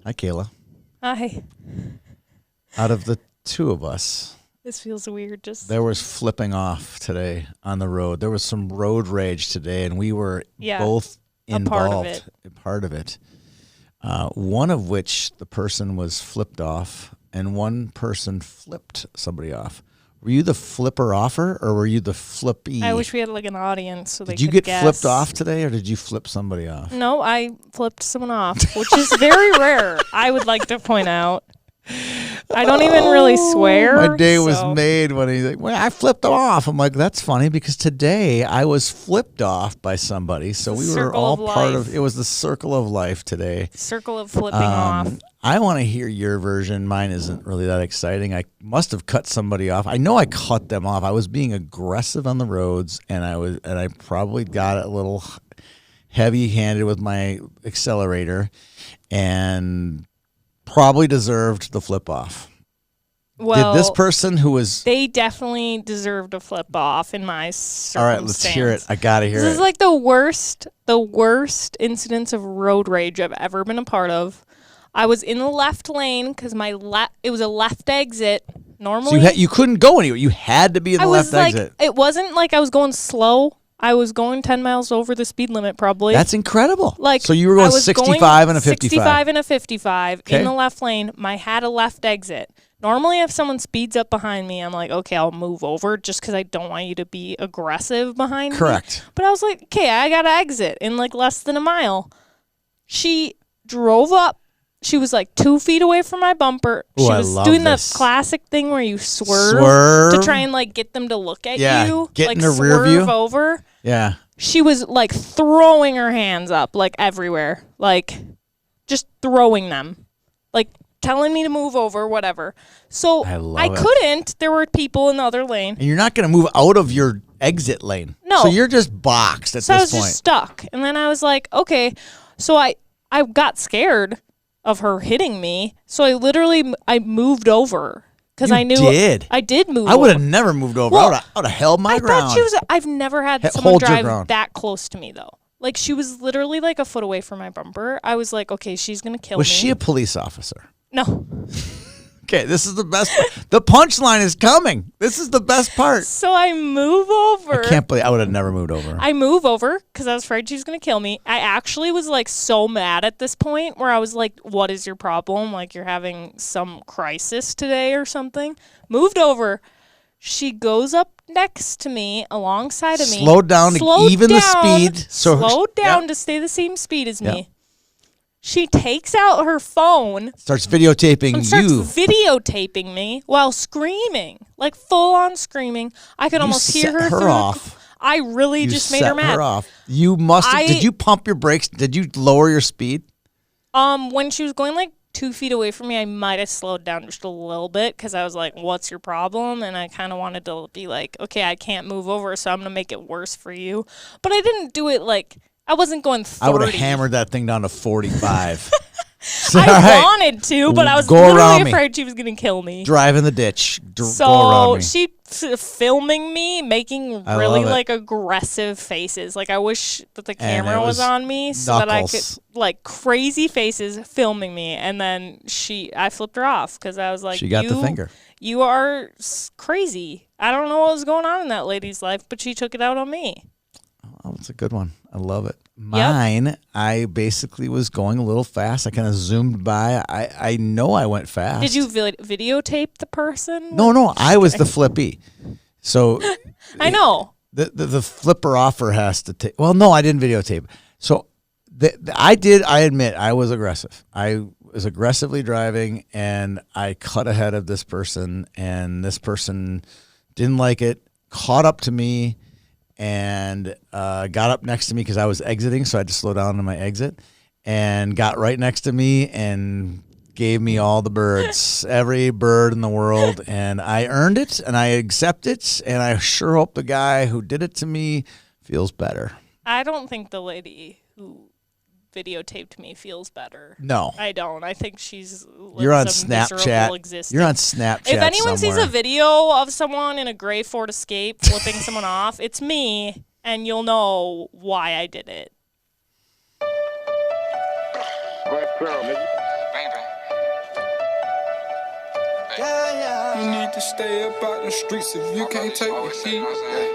Hi, Kayla. Hi. Out of the two of us, This feels weird. there was flipping off today on the road. There was some road rage today, and we were both involved. A part of it. One of which the person was flipped off, and one person flipped somebody off. Were you the flipper offer, or were you the flippy? I wish we had like an audience so they Did you could get guess. flipped off today, or did you flip somebody off? No, I flipped someone off, which is very rare. I would like to point out. I don't even really swear. My day was made when he's like, well, I flipped him off. I'm like, that's funny because today I was flipped off by somebody. So we were all part of it. Was the circle of life today. Circle of flipping off. I want to hear your version. Mine isn't really that exciting. I must have cut somebody off. I know I cut them off. I was being aggressive on the roads, and I probably got a little heavy-handed with my accelerator, and probably deserved the flip off. Well, did this person who was... They definitely deserved a flip off in my circumstance. All right, let's hear it. I got to hear it. This is like the worst incidence of road rage I've ever been a part of. I was in the left lane because it was a left exit. Normally, so you couldn't go anywhere. You had to be in the left exit. It wasn't like I was going slow. I was going 10 miles over the speed limit, probably. That's incredible. Like, so you were going 65 and a 55. 65 and a 55 in the left lane. I had a left exit. Normally, if someone speeds up behind me, I'm like, okay, I'll move over just because I don't want you to be aggressive behind me. Correct. But I was like, okay, I got to exit in like less than a mile. She drove up. She was like 2 feet away from my bumper. Ooh, she was doing the classic thing where you swerve to try and like get them to look at you. Get like in the rear view. Over. Yeah. She was like throwing her hands up like everywhere. Like just throwing them. Like telling me to move over, whatever. So I couldn't. There were people in the other lane. And you're not going to move out of your exit lane. No. So you're just boxed at this point. So I was just stuck. And then I was like, okay. So I got scared of her hitting me. So I moved over. Because I knew I did move over. I would have never moved over. Well, I would have held my ground. I've never had someone drive that close to me, though. Like, she was literally like a foot away from my bumper. I was like, okay, she's going to kill me. Was she a police officer? No. Okay, this is the best part. The punchline is coming. This is the best part. So I move over. I can't believe I would have never moved over. I move over because I was afraid she was going to kill me. I actually was like so mad at this point where I was like, what is your problem? Like you're having some crisis today or something. Moved over. She goes up next to me alongside of me. Slowed down to even the speed. Slowed down to stay the same speed as me. She takes out her phone. Starts videotaping videotaping me while screaming. Like full on screaming. I could almost hear her through off. I really just made her mad. Her off. You must have, did you pump your brakes? Did you lower your speed? When she was going like 2 feet away from me, I might have slowed down just a little bit because I was like, what's your problem? And I kind of wanted to be like, okay, I can't move over, so I'm going to make it worse for you. But I didn't do it like, I wasn't going 30. I would have hammered that thing down to 45. I wanted to, but I was literally afraid she was going to kill me. Drive in the ditch. So she filming me, making really like aggressive faces. Like I wish that the camera was on me so that I could like crazy faces filming me. And then I flipped her off because I was like, she got the finger. You are crazy. I don't know what was going on in that lady's life, but she took it out on me. Oh, it's a good one. I love it. Mine, I basically was going a little fast. I kind of zoomed by. I know I went fast. Did you videotape the person? No. I was the flippy. So I know. The flipper offer has to take. Well, no, I didn't videotape. So I admit I was aggressive. I was aggressively driving, and I cut ahead of this person, and this person didn't like it, caught up to me, and got up next to me because I was exiting, so I had to slow down on my exit, and got right next to me and gave me all the birds, every bird in the world, and I earned it, and I accept it, and I sure hope the guy who did it to me feels better. I don't think the lady who videotaped me feels better. No. I don't. I think she's You're on Snapchat. You're on Snapchat. If anyone sees a video of someone in a gray Ford Escape flipping someone off, it's me, and you'll know why I did it. You need to stay up out the streets if you can't take the heat.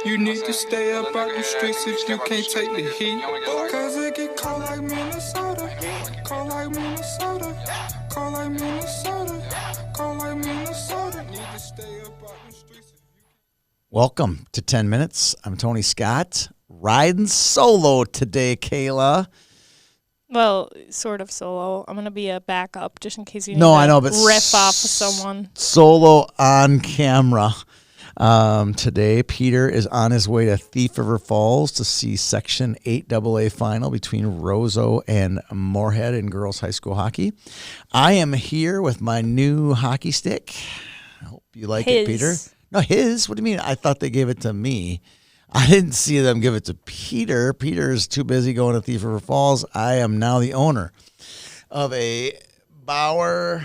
You need to stay up out the streets if you can't take the heat. Cause it get cold like Minnesota. Cold like Minnesota. Cold like Minnesota. Cold like Minnesota. Need to stay up out the streets. Welcome to 10 Minutes. I'm Tony Scott, riding solo today, Kayla. Well, sort of solo. I'm gonna be a backup just in case you need No, to I know, but riff off of someone. Solo on camera. Today, Peter is on his way to Thief River Falls to see Section 8 AA final between Roseau and Moorhead in girls high school hockey. I am here with my new hockey stick. I hope you like it, Peter. No, his? What do you mean? I thought they gave it to me. I didn't see them give it to Peter. Peter is too busy going to Thief River Falls. I am now the owner of a Bauer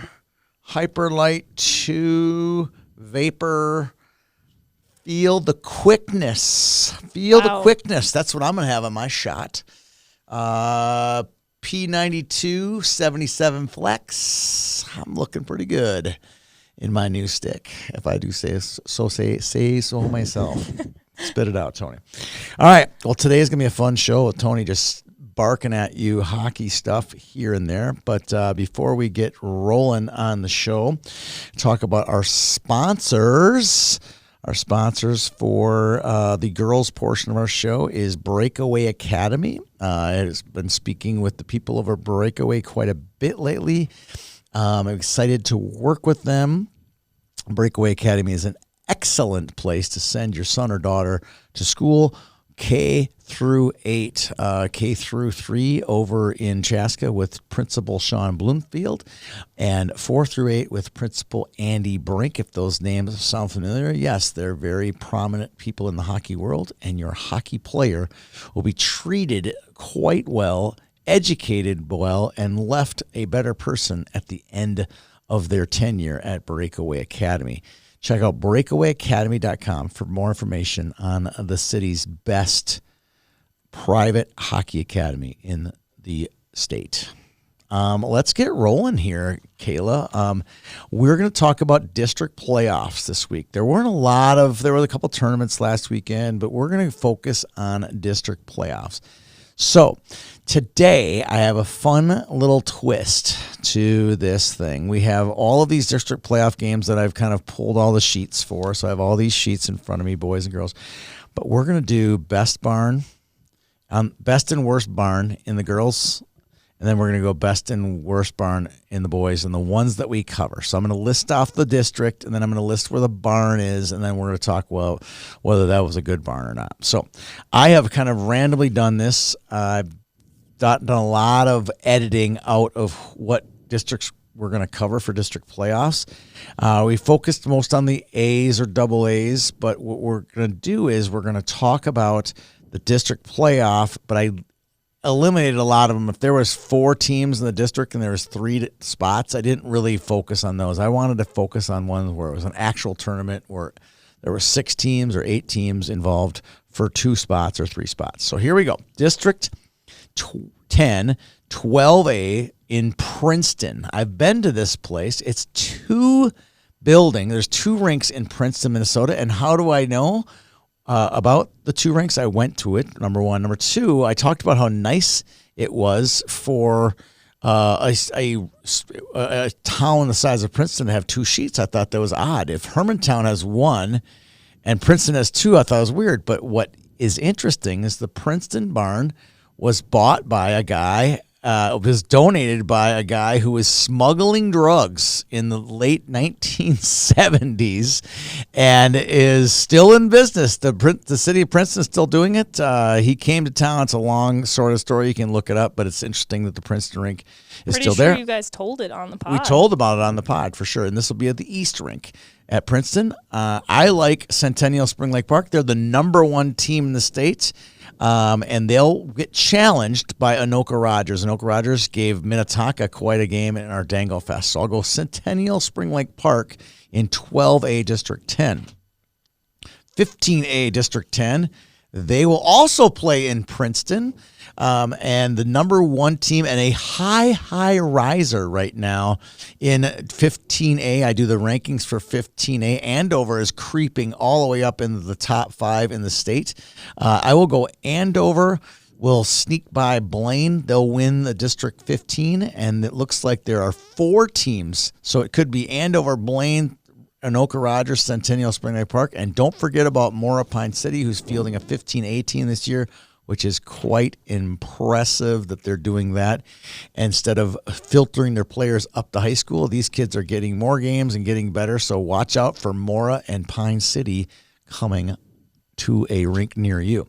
Hyperlight 2 Vapor. Feel the quickness. Feel the quickness. That's what I'm going to have on my shot. P92 77 Flex. I'm looking pretty good in my new stick, if I do say so myself. Spit it out, Tony. All right. Well, today is going to be a fun show with Tony just barking at you hockey stuff here and there. But before we get rolling on the show, talk about our sponsors. Our sponsors for the girls portion of our show is Breakaway Academy. It has been speaking with the people over Breakaway quite a bit lately. I'm excited to work with them. Breakaway Academy is an excellent place to send your son or daughter to school, K through 8, K through 3 over in Chaska with Principal Sean Bloomfield, and 4 through 8 with Principal Andy Brink. If those names sound familiar, yes, they're very prominent people in the hockey world, and your hockey player will be treated quite well, educated well, and left a better person at the end of their tenure at Breakaway Academy. Check out breakawayacademy.com for more information on the city's best private hockey academy in the state. Let's get rolling here, Kayla. We're going to talk about district playoffs this week. There were a couple tournaments last weekend, but we're going to focus on district playoffs. So today I have a fun little twist to this thing. We have all of these district playoff games that I've kind of pulled all the sheets for. So I have all these sheets in front of me, boys and girls. But we're going to do best and worst barn in the girls. And then we're going to go best and worst barn in the boys and the ones that we cover. So I'm going to list off the district, and then I'm going to list where the barn is, and then we're going to talk, well, whether that was a good barn or not. So I have kind of randomly done this. I've done a lot of editing out of what districts we're going to cover for district playoffs. We focused most on the A's or double A's, but what we're going to do is we're going to talk about the district playoff, but I eliminated a lot of them. If there was 4 teams in the district and there was 3 spots, I didn't really focus on those. I wanted to focus on ones where it was an actual tournament where there were 6 teams or 8 teams involved for 2 spots or 3 spots. So here we go. District 10, 12A in Princeton. I've been to this place. It's 2 buildings. There's 2 rinks in Princeton, Minnesota. And how do I know about the 2 rinks? I went to it, number one. Number two, I talked about how nice it was for a town the size of Princeton to have 2 sheets. I thought that was odd. If Hermantown has 1 and Princeton has 2, I thought it was weird. But what is interesting is the Princeton barn was bought by a guy, was donated by a guy who was smuggling drugs in the late 1970s and is still in business. The city of Princeton is still doing it. He came to town. It's a long sort of story. You can look it up, but it's interesting that the Princeton rink is still there. You guys told it on the pod. We told about it on the pod for sure, and this will be at the East Rink at Princeton. I like Centennial Spring Lake Park. They're the number 1 team in the state. And they'll get challenged by Anoka Rogers. Anoka Rogers gave Minnetonka quite a game in our Dangle Fest. So I'll go Centennial Spring Lake Park in 12A District 10. 15A District 10, They will also play in Princeton. And the number one team and a high riser right now in 15A. I do the rankings for 15A. Andover is creeping all the way up into the top 5 in the state. I will go Andover. Will sneak by Blaine. They'll win the District 15, and it looks like there are 4 teams. So it could be Andover, Blaine, Anoka Rogers, Centennial, Spring Lake Park. And don't forget about Mora Pine City, who's fielding a 15A team this year, which is quite impressive that they're doing that. Instead of filtering their players up to high school, these kids are getting more games and getting better. So watch out for Mora and Pine City coming to a rink near you.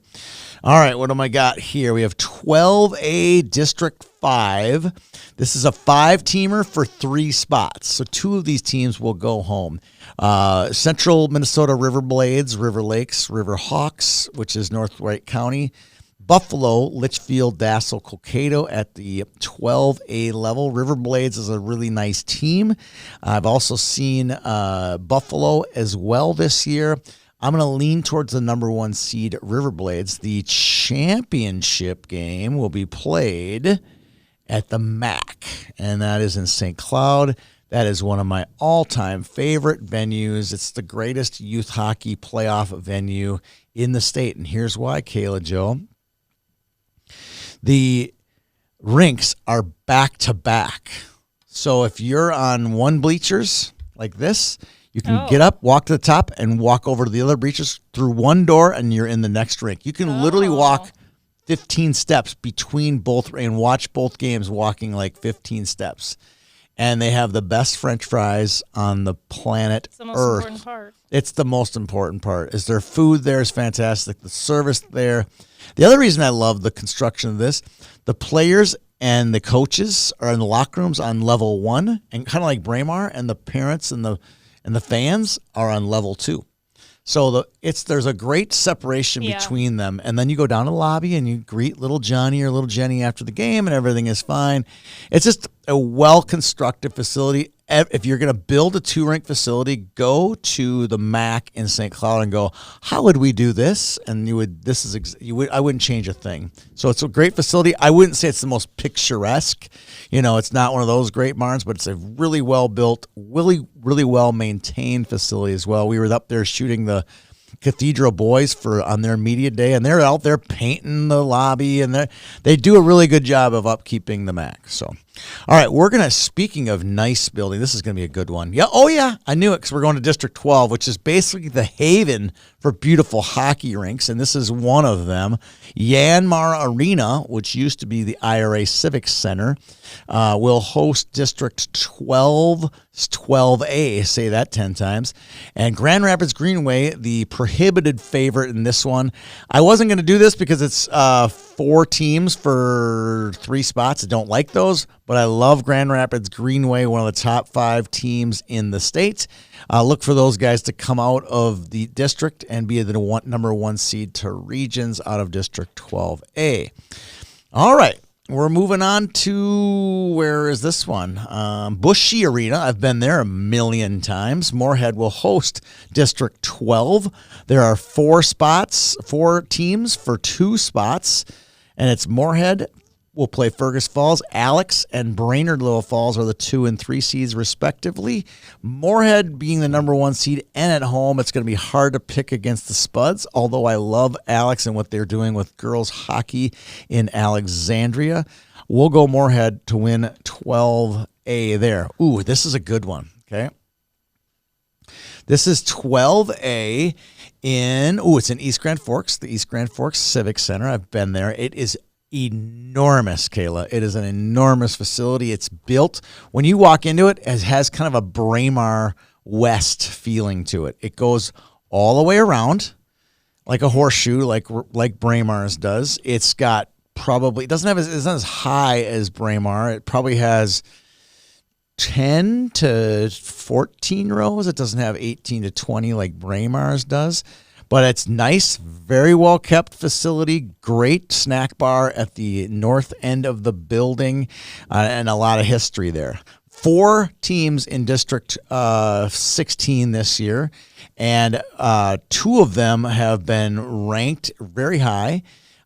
All right, what do I got here? We have 12A District 5. This is a 5-teamer for 3 spots. So 2 of these teams will go home. Central Minnesota River Blades, River Lakes, River Hawks, which is North Wright County. Buffalo, Litchfield, Dassel, Colcado at the 12A level. River Blades is a really nice team. I've also seen Buffalo as well this year. I'm going to lean towards the number 1 seed, River Blades. The championship game will be played at the MAC, and that is in St. Cloud. That is one of my all-time favorite venues. It's the greatest youth hockey playoff venue in the state, and here's why, Kayla Joe. The rinks are back-to-back. So if you're on one bleachers like this, you can get up, walk to the top, and walk over to the other bleachers through one door, and you're in the next rink. You can literally walk 15 steps between both and watch both games walking like 15 steps. And they have the best French fries on the planet It's the most Earth. important part. It's the most important part. Is their food there is fantastic. The service there. The other reason I love the construction of this, the players and the coaches are in the locker rooms on level 1, and kind of like Braemar, and the parents and the fans are on level 2. So there's a great separation between them. And then you go down to the lobby and you greet little Johnny or little Jenny after the game, and everything is fine. It's just a well-constructed facility. If you're going to build a 2-rink facility, go to the MAC in St. Cloud and go, how would we do this? And I wouldn't change a thing. So it's a great facility. I wouldn't say it's the most picturesque. It's not one of those great barns, but it's a really well-built, really, really well-maintained facility as well. We were up there shooting the Cathedral Boys on their media day, and they're out there painting the lobby, and they do a really good job of upkeeping the MAC. So, all right, speaking of nice building, this is going to be a good one. Yeah, oh yeah, I knew it, because we're going to District 12, which is basically the haven for beautiful hockey rinks, and this is one of them. Yanmar Arena, which used to be the IRA Civic Center, will host District 12A, say that 10 times. And Grand Rapids Greenway, the prohibited favorite in this one. I wasn't going to do this because it's 4 teams for 3 spots. I don't like those, but I love Grand Rapids Greenway, one of the top 5 teams in the state. Look for those guys to come out of the district and be the number 1 seed to regions out of District 12A. All right. We're moving on to, where is this one? Bushy Arena. I've been there a million times. Moorhead will host District 12. There are 4 teams for 2 spots, and it's Moorhead will play Fergus Falls. Alex and Brainerd Little Falls are the 2 and 3 seeds respectively. Moorhead being the number 1 seed and at home, it's going to be hard to pick against the Spuds, although I love Alex and what they're doing with girls hockey in Alexandria. We'll go Moorhead to win 12A there. Ooh, this is a good one, okay? This is 12A it's in East Grand Forks, the East Grand Forks Civic Center. I've been there. It is enormous, Kayla. It is an enormous facility. It's built, when you walk into it, it has kind of a Braemar West feeling to it. It goes all the way around like a horseshoe, like Braemar's does. It's got it's not as high as Braemar. It probably has 10 to 14 rows. It doesn't have 18 to 20 like Braemar's does. But it's nice, very well-kept facility, great snack bar at the north end of the building, and a lot of history there. 4 teams in District 16 this year, and 2 of them have been ranked very high.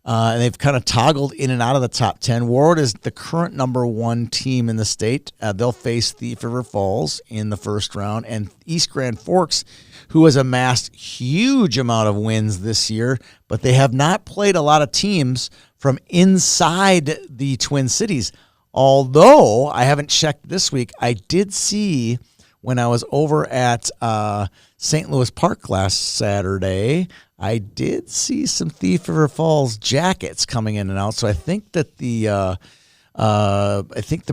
And they've kind of toggled in and out of the top 10. Warroad is the current number 1 team in the state. They'll face Thief River Falls in the first round. And East Grand Forks, who has amassed huge amount of wins this year, but they have not played a lot of teams from inside the Twin Cities. Although I haven't checked this week, I did see when I was over at St. Louis Park last Saturday, I did see some Thief River Falls jackets coming in and out. So I think that the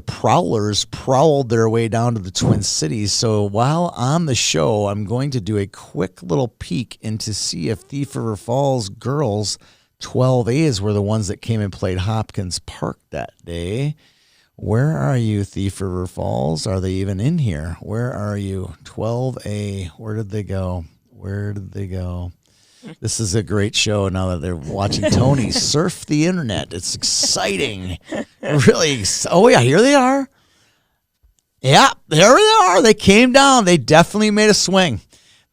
Prowlers prowled their way down to the Twin Cities. So while on the show, I'm going to do a quick little peek into see if Thief River Falls girls 12As were the ones that came and played Hopkins Park that day. Where are you, Thief River Falls? Are they even in here? Where are you? 12A. Where did they go? Where did they go? This is a great show now that they're watching Tony surf the internet. It's exciting. Really. Oh, yeah, here they are. Yeah, there they are. They came down. They definitely made a swing.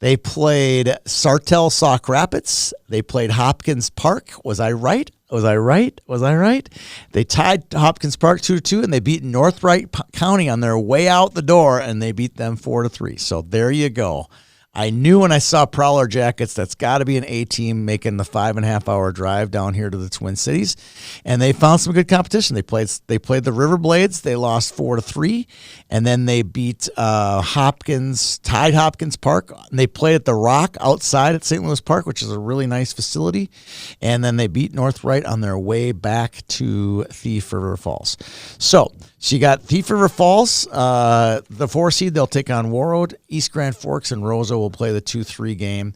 They played Sartell Sauk Rapids. They played Hopkins Park. Was I right? Was I right? Was I right? They tied Hopkins Park 2-2, and they beat North Wright County on their way out the door, and they beat them 4-3. So there you go. I knew when I saw Prowler jackets, that's got to be an A team making the 5.5-hour drive down here to the Twin Cities, and they found some good competition. They played the River Blades. They lost 4-3, and then they beat tied Hopkins Park. And they played at the Rock outside at St. Louis Park, which is a really nice facility, and then they beat North Wright on their way back to Thief River Falls. So you got Thief River Falls, the 4 seed. They'll take on Warroad. East Grand Forks and Rosa will play the 2-3 game.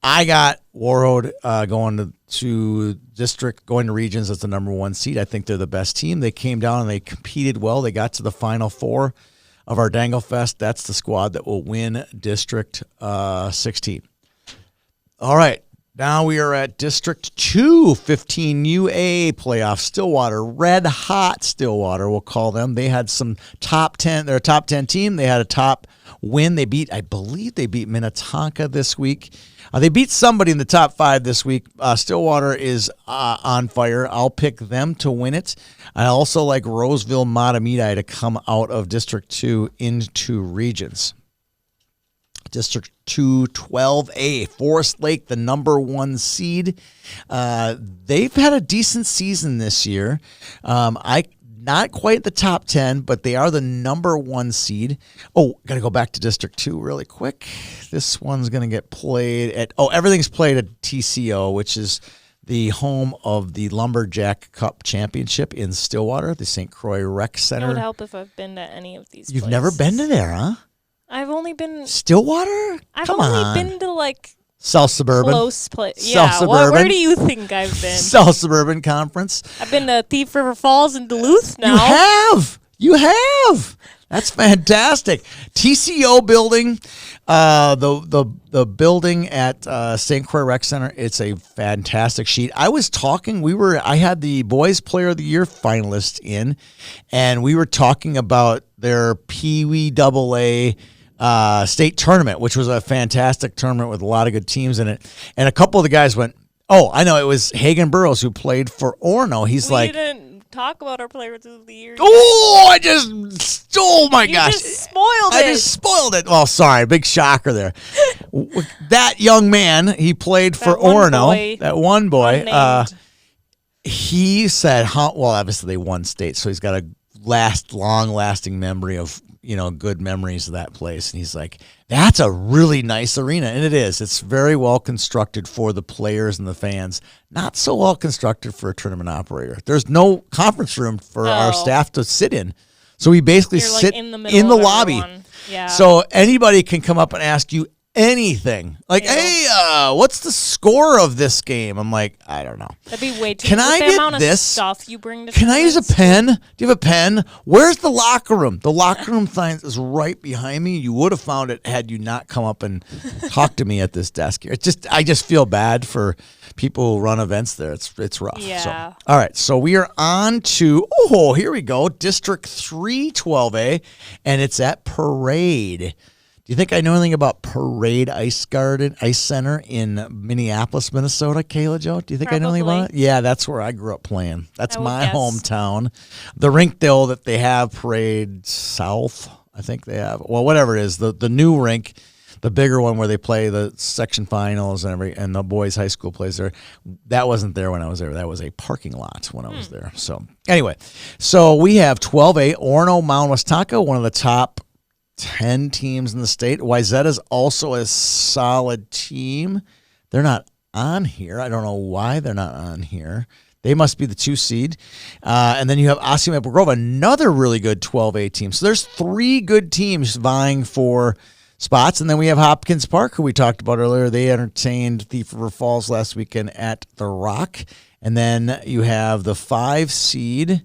I got Warroad going to district, going to regions as the number 1 seed. I think they're the best team. They came down and they competed well. They got to the Final 4 of our Dangle Fest. That's the squad that will win District 16. All right. Now we are at District 2, 15UA playoff. Stillwater, red hot Stillwater, we'll call them. They had some top 10. They're a top 10 team. They had a top win. I believe they beat Minnetonka this week. They beat somebody in the top 5 this week. Stillwater is on fire. I'll pick them to win it. I also like Roseville Matamidi to come out of District 2 into regions. District 2, 12A, Forest Lake, the number 1 seed. They've had a decent season this year. Not quite the top 10, but they are the number 1 seed. Oh, got to go back to District 2 really quick. This one's going to get played at, everything's played at TCO, which is the home of the Lumberjack Cup Championship in Stillwater, the St. Croix Rec Center. It would help if I've been to any of these You've places. never been to there, huh? I've only been... Stillwater? I've Come only on. been to, South Suburban. close place. South Yeah, Suburban. where do you think I've been? South Suburban Conference. I've been to Thief River Falls and Duluth now. You have. That's fantastic. TCO building, the building at St. Croix Rec Center. It's a fantastic sheet. I was talking. I had the Boys Player of the Year finalist in, and we were talking about their Pee Wee AA state tournament, which was a fantastic tournament with a lot of good teams in it. And a couple of the guys went, "Oh, I know, it was Hagen Burrows who played for Orono." He's We like, didn't talk about our players of the year. "Oh, I just stole my gosh." You just spoiled I it. just spoiled it. Well, sorry, big shocker there. That young man, he played for That one Orono. boy. That one boy. Unnamed. He said, well, obviously they won state, so he's got a long-lasting memory of, good memories of that place. And he's like, that's a really nice arena. And it is. It's very well constructed for the players and the fans. Not so well constructed for a tournament operator. There's no conference room for our staff to sit in. So we basically You're sit in the, in the lobby. Everyone. Yeah. So anybody can come up and ask you anything. Like, Ew. hey, what's the score of this game? I'm like, I don't know. That'd be way too. Can with I the get amount this? of stuff you bring to Can I use a tournaments? pen? Do you have a pen? Where's the locker room? The locker room sign is right behind me. You would have found it had you not come up and talked to me at this desk here. I just feel bad for people who run events there. It's rough. Yeah. So, all right. So we are on to here we go. District 312A, and it's at Parade. Do you think I know anything about Parade Ice Center in Minneapolis, Minnesota, Kayla Jo? Do you think I know anything about it? Probably. Yeah, that's where I grew up playing. That's I would my guess. hometown. The rink, though, that they have, Parade South, I think they have. Well, whatever it is, the new rink, the bigger one where they play the section finals and the boys' high school plays there, that wasn't there when I was there. That was a parking lot when I was there. So anyway, so we have 12A, Orono Mound Westaka, one of the top 10 teams in the state. Wayzata's also a solid team. They're not on here. I don't know why they're not on here. They must be the 2 seed. And then you have Osseo Maple Grove, another really good 12A team. So there's 3 good teams vying for spots. And then we have Hopkins Park, who we talked about earlier. They entertained Thief River Falls last weekend at the Rock. And then you have the 5 seed.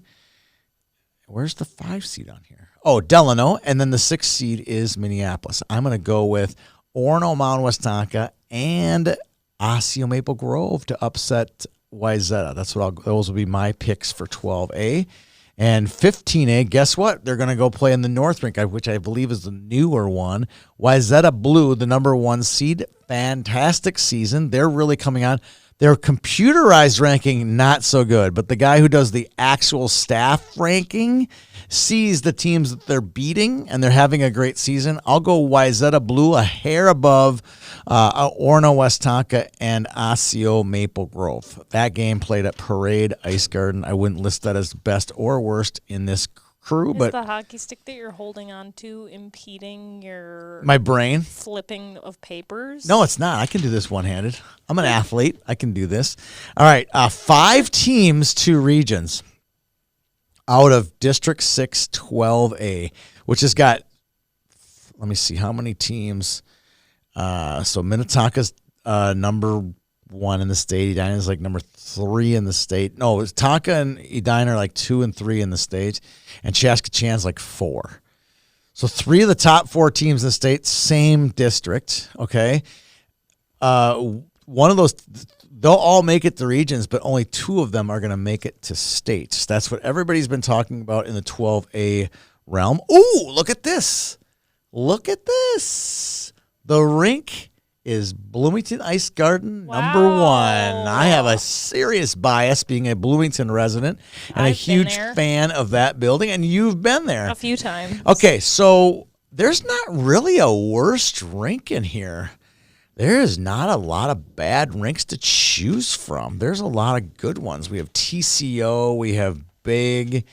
Where's the 5 seed on here? Oh, Delano, and then the 6th seed is Minneapolis. I'm going to go with Orono Mound Westaka and Osseo Maple Grove to upset Wayzata. Those will be my picks for 12A. And 15A, guess what? They're going to go play in the North Rink, which I believe is the newer one. Wayzata Blue, the number 1 seed. Fantastic season. They're really coming on. Their computerized ranking, not so good, but the guy who does the actual staff ranking sees the teams that they're beating, and they're having a great season. I'll go Wayzata Blue, a hair above Orono Westaka and Osseo Maple Grove. That game played at Parade Ice Garden. I wouldn't list that as best or worst in this crew, Is but the hockey stick that you're holding on to impeding your my brain. flipping of papers? No, it's not. I can do this one-handed. I'm an athlete. I can do this. All right, 5 teams, 2 regions out of District 6 12A, which has got, let me see, how many teams? So Minnetonka's number 1 in the state. Edina is like number 3 in the state. No, it's Tonka and Edina are like 2 and 3 in the state, and Chaskachan's like 4. So 3 of the top 4 teams in the state, same district, okay? One of those, they'll all make it to regions, but only 2 of them are going to make it to states. That's what everybody's been talking about in the 12A realm. Ooh, look at this. Look at this. The rink is Bloomington Ice Garden, number 1. I have a serious bias being a Bloomington resident and a I've been huge there. fan of that building, and you've been there. A few times. Okay, so there's not really a worst rink in here. There is not a lot of bad rinks to choose from. There's a lot of good ones. We have TCO, we have Big,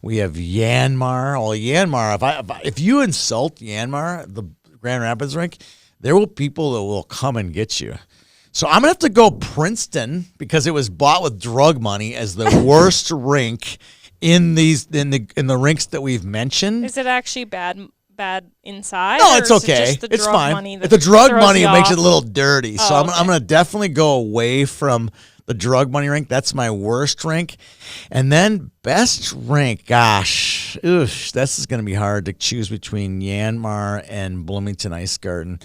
we have Yanmar. Well, Yanmar, if you insult Yanmar, the Grand Rapids rink, there will people that will come and get you. So I'm gonna have to go Princeton because it was bought with drug money as the worst rink in the rinks that we've mentioned. Is it actually bad inside? No, or it's is it okay. just the It's drug fine. money that If the drug throws money you makes it off? a little dirty. So Oh, I'm okay. going to definitely go away from the drug money rink. That's my worst rink. And then best rink, gosh, this is going to be hard to choose between Yanmar and Bloomington Ice Garden.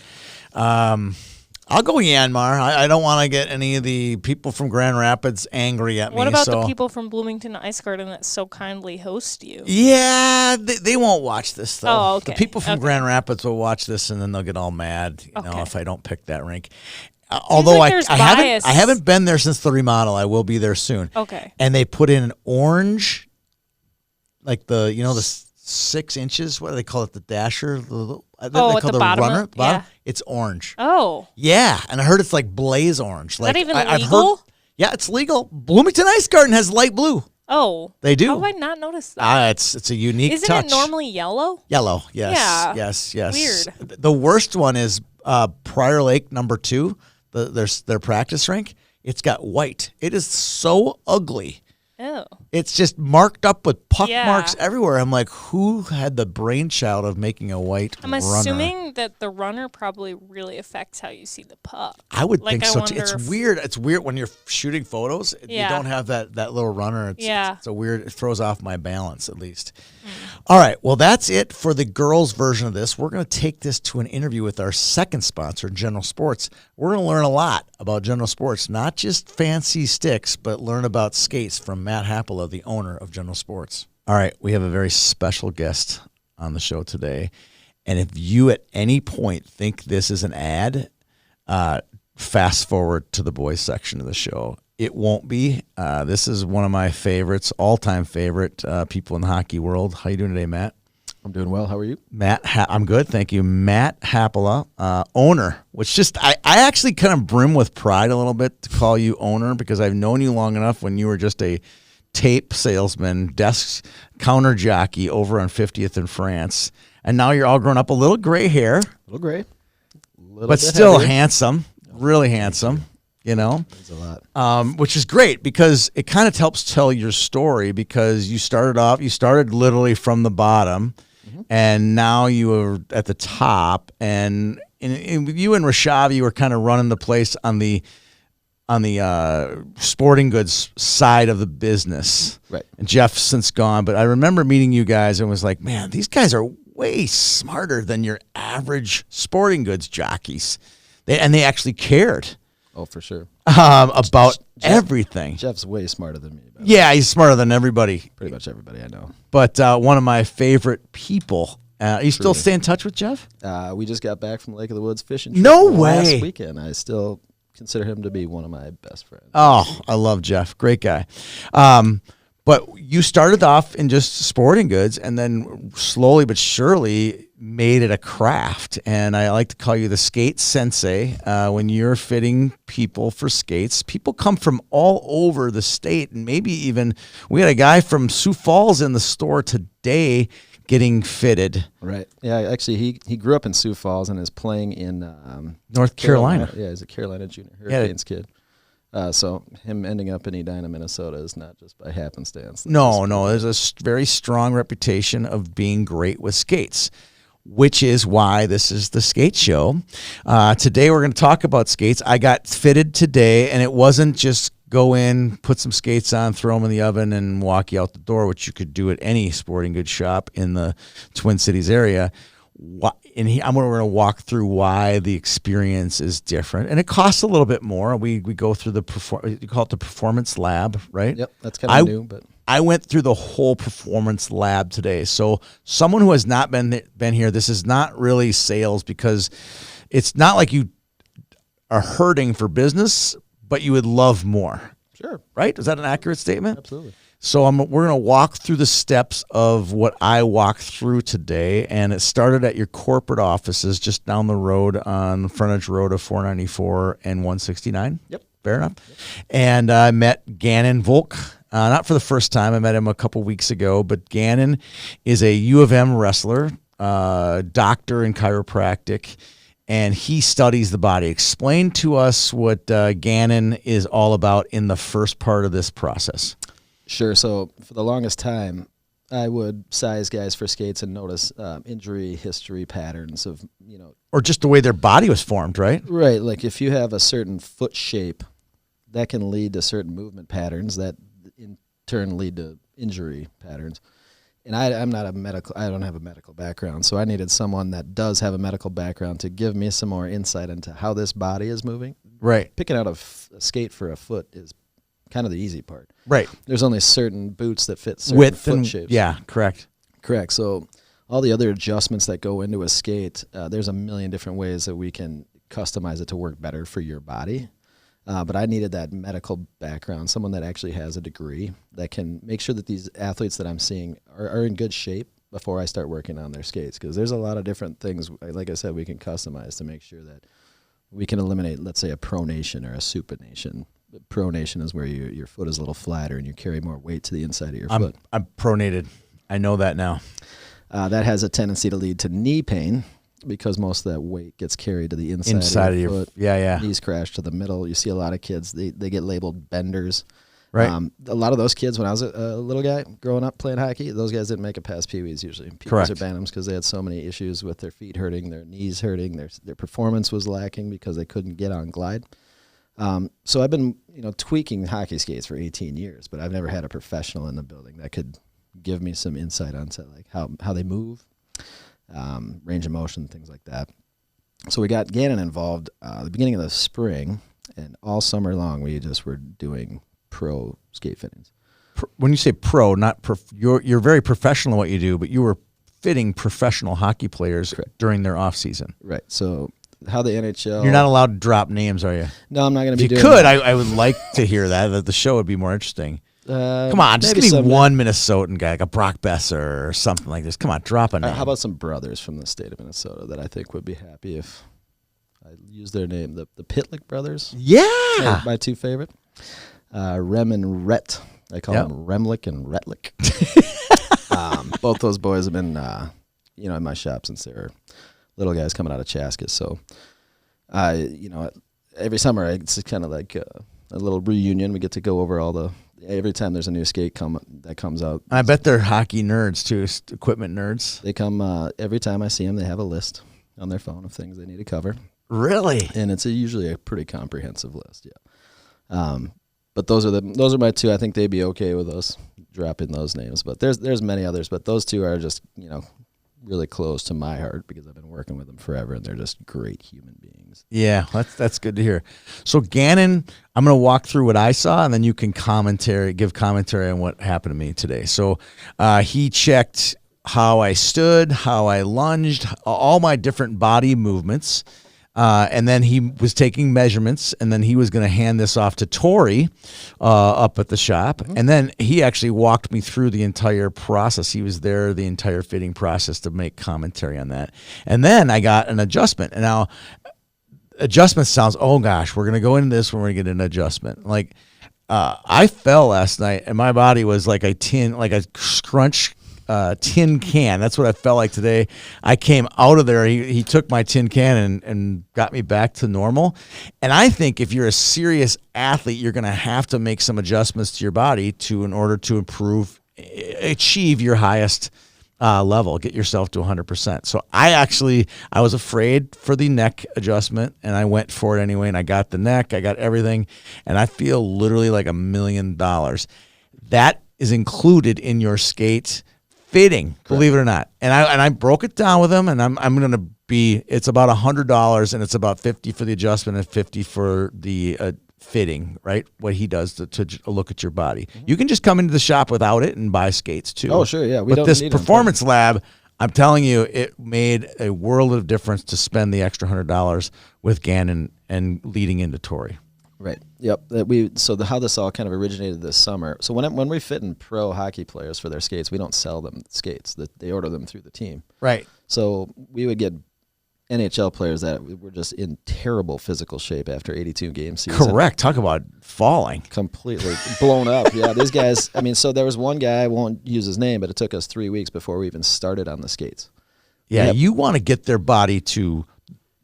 I'll go Yanmar. I don't want to get any of the people from Grand Rapids angry at me. What about so. the people from Bloomington Ice Garden that so kindly host you? Yeah, they won't watch this though. Oh, okay. The people from Okay. Grand Rapids will watch this and then they'll get all mad, Okay. if I don't pick that rink. Although like there's I bias. haven't been there since the remodel. I will be there soon. Okay. And they put in an orange, like the 6 inches. What do they call it? The dasher. at the bottom runner. of- Bottom. yeah. It's orange. Oh. Yeah, and I heard it's like blaze orange. Is Like that even I've legal? heard. Yeah, it's legal. Bloomington Ice Garden has light blue. Oh. They do. How have I not noticed that? It's a unique Isn't touch. it normally yellow? Yellow, yes, Yeah. yes. Weird. The worst one is Prior Lake number 2. Their practice rink. It's got white. It is so ugly. Oh. It's just marked up with puck Yeah. marks everywhere. I'm like, who had the brainchild of making a white I'm runner? assuming that the runner probably really affects how you see the puck. I would Like, think I so too. wonder It's if- weird. It's weird when you're shooting photos. You Yeah. don't have that little runner. It's a weird. It throws off my balance at least. All right. Well, that's it for the girls' version of this. We're going to take this to an interview with our second sponsor, General Sports. We're going to learn a lot about General Sports, not just fancy sticks, but learn about skates from Matt Happala, the owner of General Sports. All right. We have a very special guest on the show today. And if you at any point think this is an ad, fast forward to the boys section of the show. It won't be. This is one of my favorites, all-time favorite people in the hockey world. How you doing today, Matt? I'm doing well. How are you? I'm good, thank you. Matt Happala, owner, which just I actually kind of brim with pride a little bit to call you owner because I've known you long enough when you were just a tape salesman, desk counter jockey over on 50th in France, and now you're all grown up, a little gray hair, A little gray, but still handsome, really handsome. You know, That's a lot. which is great because it kind of helps tell your story because you started literally from the bottom and now you are at the top and you and Rashavi were kind of running the place on the sporting goods side of the business. Right. And Jeff's since gone, but I remember meeting you guys and was like, man, these guys are way smarter than your average sporting goods jockeys. They actually cared. Oh, for sure. About everything. Jeff's way smarter than me. Yeah, he's smarter than everybody. Pretty much everybody I know. But one of my favorite people. You still stay in touch with Jeff? We just got back from Lake of the Woods fishing. No trip way. Last weekend. I still consider him to be one of my best friends. Oh, I love Jeff. Great guy. But you started off in just sporting goods and then slowly but surely made it a craft. And I like to call you the skate sensei. When you're fitting people for skates, people come from all over the state. And maybe even we had a guy from Sioux Falls in the store today getting fitted. Right. Yeah, actually, he grew up in Sioux Falls and is playing in North Carolina. Yeah, he's a Carolina Junior Hurricanes kid. So him ending up in Edina, Minnesota is not just by happenstance. No, there's a very strong reputation of being great with skates, which is why this is the skate show. Today we're going to talk about skates. I got fitted today, and it wasn't just go in, put some skates on, throw them in the oven, and walk you out the door, which you could do at any sporting goods shop in the Twin Cities area. I'm going to walk through why the experience is different, and it costs a little bit more. We go through you call it the performance lab, right? Yep, that's kind of new, but I went through the whole performance lab today. So someone who has not been here, this is not really sales because it's not like you are hurting for business, but you would love more. sure, Right? Is that an accurate statement? absolutely. So we're going to walk through the steps of what I walked through today, and it started at your corporate offices just down the road on frontage road of 494 and 169. Yep. Fair enough. Yep. And I met Gannon Volk. Not for the first time. I met him a couple weeks ago, but Gannon is a U of M wrestler, doctor in chiropractic, and he studies the body. Explain to us what Gannon is all about in the first part of this process. Sure. So for the longest time, I would size guys for skates and notice injury history patterns of, Or just the way their body was formed, right? Right. Like if you have a certain foot shape, that can lead to certain movement patterns that in turn lead to injury patterns. And I'm not I don't have a medical background, so I needed someone that does have a medical background to give me some more insight into how this body is moving. Right. Picking out a skate for a foot is kind of the easy part. Right. There's only certain boots that fit certain Width foot and shapes. yeah, correct. Correct. So all the other adjustments that go into a skate, there's a million different ways that we can customize it to work better for your body. But I needed that medical background, someone that actually has a degree that can make sure that these athletes that I'm seeing are in good shape before I start working on their skates. Because there's a lot of different things, like I said, we can customize to make sure that we can eliminate, let's say, a pronation or a supination. Pronation is where your foot is a little flatter and you carry more weight to the inside of your foot. I'm pronated. I know that now. That has a tendency to lead to knee pain because most of that weight gets carried to the inside of your foot. Yeah. Knees crash to the middle. You see a lot of kids, they get labeled benders. Right. A lot of those kids, when I was a little guy growing up playing hockey, those guys didn't make it past Pee-wees usually. Pee-wees Correct. or Bantams because they had so many issues with their feet hurting, their knees hurting, their performance was lacking because they couldn't get on glide. So I've been, tweaking hockey skates for 18 years, but I've never had a professional in the building that could give me some insight onto like how they move, range of motion, things like that. So we got Gannon involved at the beginning of the spring, and all summer long we just were doing pro skate fittings. When you say pro, not you're very professional in what you do, but you were fitting professional hockey players during their off season. Right. So how the NHL. You're not allowed to drop names, are you? No, I'm not going to be If you doing could, that. I would like to hear that the show would be more interesting. Come on, just maybe give me someday. one Minnesotan guy, like a Brock Besser or something like this. Come on, drop a name. How about some brothers from the state of Minnesota that I think would be happy if I use their name? The Pitlick brothers. Yeah. They're my two favorite. Rem and Rhett. I call them Remlick and Retlick. Both those boys have been, in my shop since they were little guys coming out of Chaska. So, every summer it's kind of like a little reunion. We get to go over every time there's a new skate that comes out. I bet they're hockey nerds too, equipment nerds. They come every time I see them. They have a list on their phone of things they need to cover. Really? And it's usually a pretty comprehensive list, yeah. But those are my two. I think they'd be okay with us dropping those names. But there's many others, but those two are just really close to my heart because I've been working with them forever, and they're just great human beings. Yeah, that's good to hear. So Gannon, I'm going to walk through what I saw, and then you can give commentary on what happened to me today. So he checked how I stood, how I lunged, all my different body movements. And then he was taking measurements, and then he was going to hand this off to Tori up at the shop. Mm-hmm. And then he actually walked me through the entire process. He was there the entire fitting process to make commentary on that. And then I got an adjustment. And now adjustment sounds, oh gosh, we're going to go into this when we get an adjustment. Like I fell last night, and my body was like a scrunch tin can. That's what I felt like today. I came out of there. He took my tin can and got me back to normal. And I think if you're a serious athlete, you're going to have to make some adjustments to your body in order to achieve your highest level, get yourself to 100%. So I was afraid for the neck adjustment, and I went for it anyway, and I got the neck, I got everything, and I feel literally like $1 million. That is included in your skate fitting, believe it or not. And I broke it down with him, and I'm going to it's about $100, and it's about $50 for the adjustment and $50 for the fitting, right? What he does to look at your body. Mm-hmm. You can just come into the shop without it and buy skates too. Oh, sure, yeah. But this performance lab, I'm telling you, it made a world of difference to spend the extra $100 with Gannon and leading into Tori. Right. Yep. How this all kind of originated this summer. So when we fit in pro hockey players for their skates, we don't sell them skates. They order them through the team. Right. So we would get NHL players that were just in terrible physical shape after 82 game season. Correct. Talk about falling. Completely blown up. Yeah. These guys. I mean, so there was one guy. I won't use his name, but it took us 3 weeks before we even started on the skates. Yeah. Yep. You want to get their body to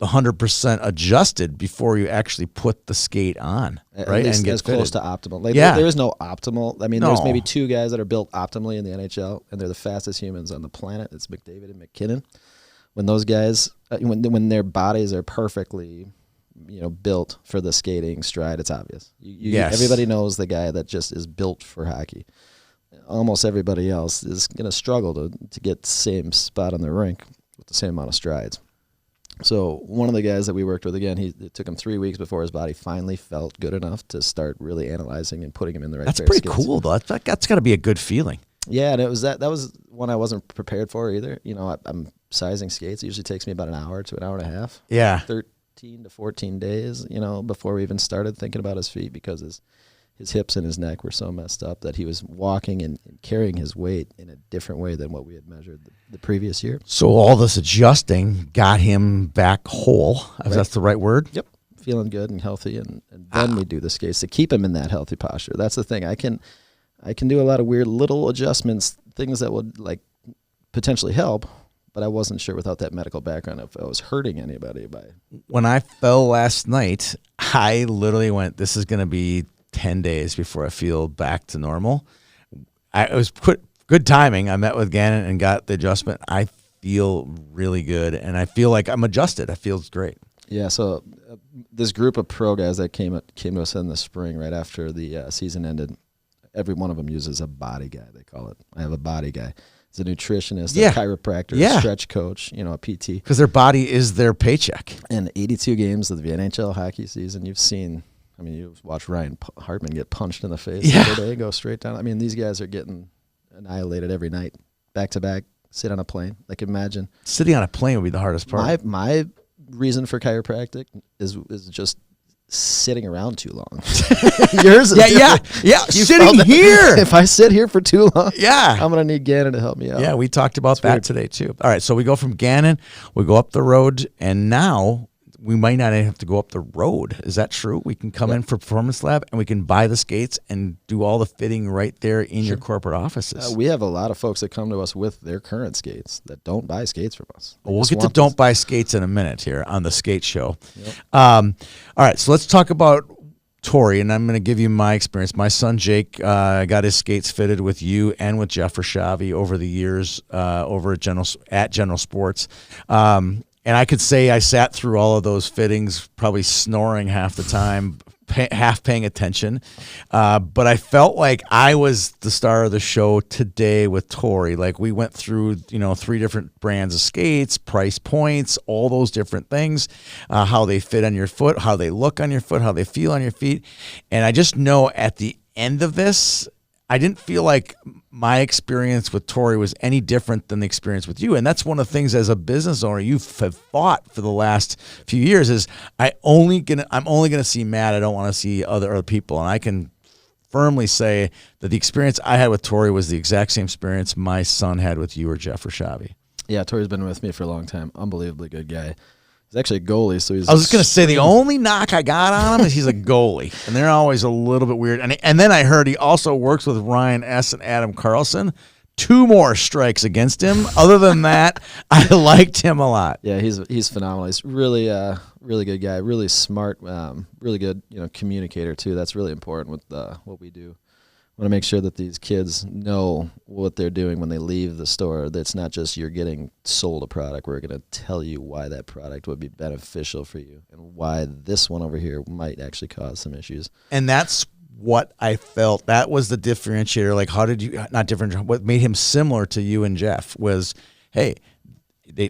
100% adjusted before you actually put the skate on, right? At least and get as fitted. close to optimal. Like Yeah. there is no optimal. I mean, No. there's maybe two guys that are built optimally in the NHL, and they're the fastest humans on the planet. It's McDavid and McKinnon. When those guys, when their bodies are perfectly, built for the skating stride, it's obvious. Yes. Everybody knows the guy that just is built for hockey. Almost everybody else is going to struggle to get the same spot on the rink with the same amount of strides. So one of the guys that we worked with, again, it took him 3 weeks before his body finally felt good enough to start really analyzing and putting him in the right That's pair of pretty skates. cool, though. That's got to be a good feeling. Yeah, and it was that was one I wasn't prepared for either. I'm sizing skates. It usually takes me about an hour to an hour and a half. Yeah. 13 to 14 days, before we even started thinking about his feet because his hips and his neck were so messed up that he was walking and carrying his weight in a different way than what we had measured the previous year. So all this adjusting got him back whole, if that's the right word. Yep. Feeling good and healthy, and then we do the skates to keep him in that healthy posture. That's the thing. I can do a lot of weird little adjustments, things that would potentially help, but I wasn't sure without that medical background if I was hurting anybody by. When I fell last night, I literally went, this is going to be 10 days before I feel back to normal. It was good timing. I met with Gannon and got the adjustment. I feel really good, and I feel like I'm adjusted. It feels great. Yeah, so this group of pro guys that came to us in the spring right after the season ended, every one of them uses a body guy, they call it. I have a body guy. It's a nutritionist, a chiropractor, a stretch coach, a PT. Because their body is their paycheck. And 82 games of the NHL hockey season, you've watched Ryan Hartman get punched in the face every day, go straight down. I mean, these guys are getting annihilated every night, back to back, sit on a plane. Like, imagine. Sitting on a plane would be the hardest part. My reason for chiropractic is just sitting around too long. Yours is sitting here. If I sit here for too long, I'm gonna need Gannon to help me out. Yeah, we talked about that today too. All right, so we go from Gannon, we go up the road, and now we might not even have to go up the road. Is that true? We can come in for Performance Lab and we can buy the skates and do all the fitting right there in your corporate offices. We have a lot of folks that come to us with their current skates that don't buy skates from us. Well, we'll get to don't buy skates in a minute here on the skate show. Yep. All right, so let's talk about Tori, and I'm going to give you my experience. My son Jake got his skates fitted with you and with Jeff Rashavi over the years over at General Sports. And I could say I sat through all of those fittings, probably snoring half the time, half paying attention. But I felt like I was the star of the show today with Tori. Like, we went through, 3 different brands of skates, price points, all those different things, how they fit on your foot, how they look on your foot, how they feel on your feet. And I just know at the end of this, I didn't feel like my experience with Tori was any different than the experience with you. And that's one of the things as a business owner you have fought for the last few years is I'm only gonna see Matt. I don't want to see other people. And I can firmly say that the experience I had with Tori was the exact same experience my son had with you or Jeff Rashavi. Yeah, Tori's been with me for a long time. Unbelievably good guy. He's actually a goalie, so he's. I was just gonna say the only knock I got on him is he's a goalie, and they're always a little bit weird. And then I heard he also works with Ryan S. and Adam Carlson. 2 more strikes against him. Other than that, I liked him a lot. Yeah, he's phenomenal. He's really really good guy, really smart, really good communicator too. That's really important with what we do. I want to make sure that these kids know what they're doing when they leave the store. That's not just you're getting sold a product. We're going to tell you why that product would be beneficial for you and why this one over here might actually cause some issues. And that's what I felt. That was the differentiator. Like, how did you, not different, what made him similar to you and Jeff was, hey,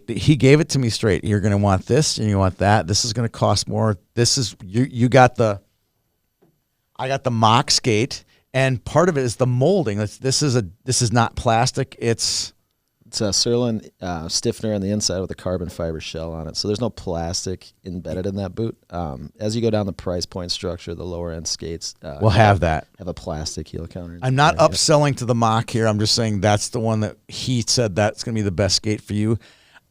he gave it to me straight. You're going to want this and you want that. This is going to cost more. This is, I got the mock skate. And part of it is the molding. This is not plastic. It's a Surlyn stiffener on the inside with a carbon fiber shell on it. So there's no plastic embedded in that boot. As you go down the price point structure, the lower end skates will have a plastic heel counter. I'm not upselling to the mock here. I'm just saying that's the one that he said that's going to be the best skate for you.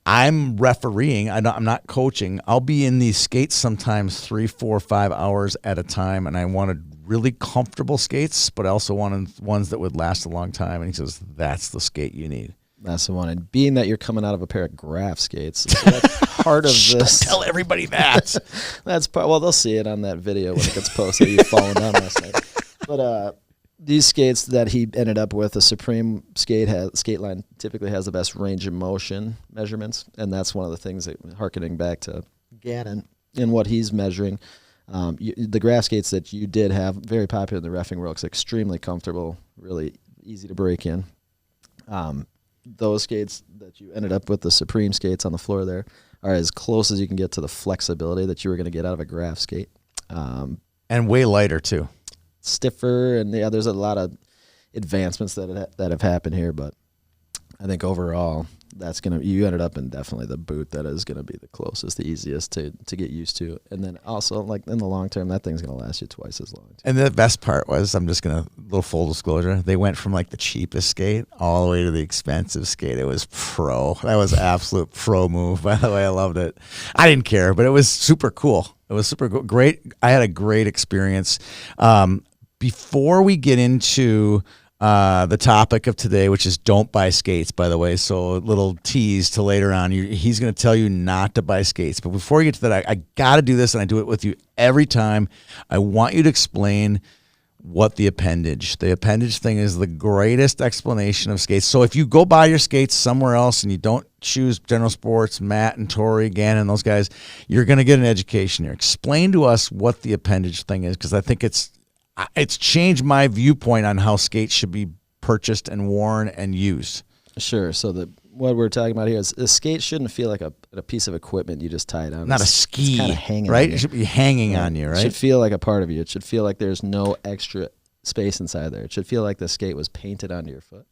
I'm refereeing. I'm not coaching. I'll be in these skates sometimes 3, 4, 5 hours at a time, and I wanted really comfortable skates, but I also wanted ones that would last a long time. And he says, that's the skate you need. That's the one. And being that you're coming out of a pair of Graf skates, so that's part of this. Don't tell everybody that. That's part. Well, they'll see it on that video when it gets posted. You falling down last night. But these skates that he ended up with, the Supreme skate line typically has the best range of motion measurements, and that's one of the things that, harkening back to Gannon and what he's measuring. The Graf skates that you did have, very popular in the reffing world, extremely comfortable, really easy to break in. Those skates that you ended up with, the Supreme skates on the floor there, are as close as you can get to the flexibility that you were going to get out of a Graf skate. And way lighter, too. Stiffer, and there's a lot of advancements that have happened here, but I think overall you ended up in definitely the boot that is gonna be the closest, the easiest to get used to, and then also like in the long term, that thing's gonna last you twice as long. And the best part was, I'm just gonna little full disclosure, they went from like the cheapest skate all the way to the expensive skate. It was pro. That was absolute pro move. By the way, I loved it. I didn't care, but it was super cool. It was super cool. Great. I had a great experience. Before we get into the topic of today, which is don't buy skates, by the way, so a little tease to later on. He's going to tell you not to buy skates. But before we get to that, I got to do this, and I do it with you every time. I want you to explain what the appendage thing is the greatest explanation of skates. So if you go buy your skates somewhere else and you don't choose General Sports, Matt and Tori, Gannon, those guys, you're going to get an education here. Explain to us what the appendage thing is, because I think it's changed my viewpoint on how skates should be purchased and worn and used. Sure. So what we're talking about here is a skate shouldn't feel like a piece of equipment you just tie down. Not a ski, it's kind of hanging right? on you. It should be hanging on you, It right? should feel like a part of you. It should feel like there's no extra space inside there. It should feel like the skate was painted onto your foot.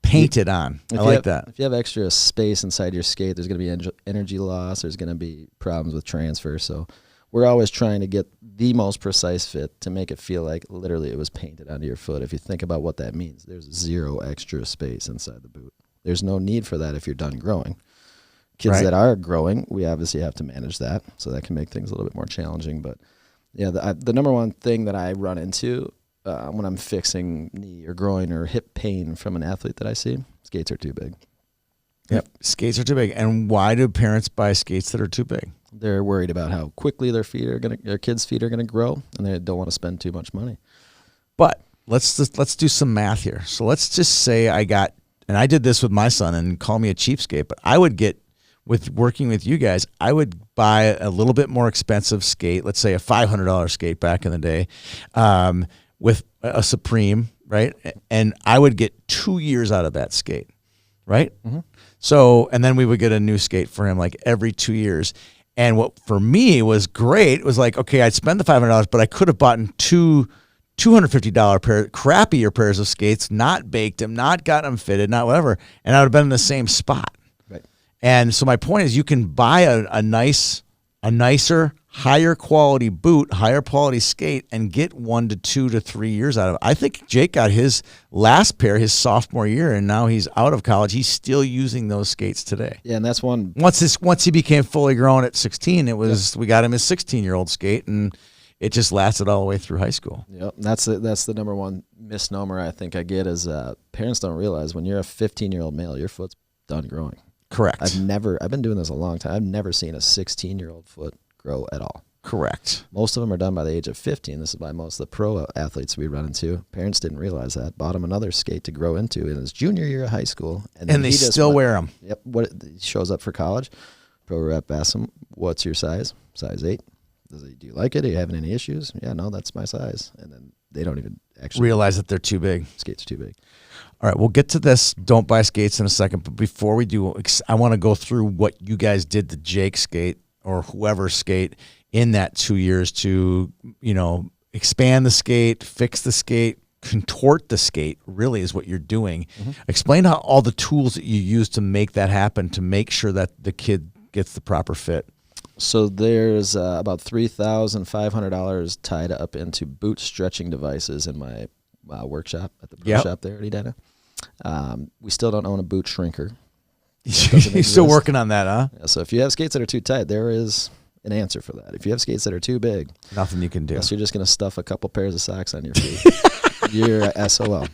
Painted on. I like that. If you have extra space inside your skate, there's going to be energy loss. There's going to be problems with transfer. So we're always trying to get the most precise fit to make it feel like literally it was painted onto your foot. If you think about what that means, there's zero extra space inside the boot. There's no need for that if you're done growing. Kids Right. that are growing, we obviously have to manage that. So that can make things a little bit more challenging. But yeah, the number one thing that I run into when I'm fixing knee or groin or hip pain from an athlete that I see, skates are too big. Yep. Skates are too big. And why do parents buy skates that are too big? They're worried about how quickly their kids' feet are gonna grow, and they don't want to spend too much money. But let's do some math here. So let's just say and I did this with my son, and call me a cheapskate, but I would get, with working with you guys, I would buy a little bit more expensive skate, let's say a $500 skate back in the day, with a Supreme, right? And I would get 2 years out of that skate, right? Mm-hmm. So, and then we would get a new skate for him like every 2 years. And what for me was great was like, okay, I'd spend the $500, but I could have bought two $250 crappier pairs of skates, not baked them, not got them fitted, not whatever, and I would have been in the same spot. Right. And so my point is, you can buy a nicer, higher quality boot, higher quality skate, and get 1 to 2 to 3 years out of it. I think Jake got his last pair his sophomore year, and now he's out of college. He's still using those skates today. Yeah, and that's one. Once he became fully grown at 16, we got him his 16-year-old skate, and it just lasted all the way through high school. Yep, that's the number one misnomer I think I get is parents don't realize when you're a 15-year-old male, your foot's done growing. Correct. I've been doing this a long time. I've never seen a 16-year-old foot grow at all. Correct. Most of them are done by the age of 15. This is by most of the pro athletes we run into. Parents didn't realize that. Bought him another skate to grow into in his junior year of high school. And they still wear them. Yep. He shows up for college. Pro rep asks him, what's your size? Size 8. Do you like it? Are you having any issues? Yeah, no, that's my size. And then they don't even actually realize that they're too big. Skates are too big. All right, we'll get to this. Don't buy skates in a second. But before we do, I want to go through what you guys did to Jake skate or whoever skate in that 2 years to, expand the skate, fix the skate, contort the skate, really is what you're doing. Mm-hmm. Explain how all the tools that you use to make that happen, to make sure that the kid gets the proper fit. So there's about $3,500 tied up into boot stretching devices in my workshop at the pro shop there at Edina. We still don't own a boot shrinker. You're still working on that, huh? Yeah, so if you have skates that are too tight, there is an answer for that. If you have skates that are too big, nothing you can do. Unless you're just going to stuff a couple pairs of socks on your feet. You're SOL.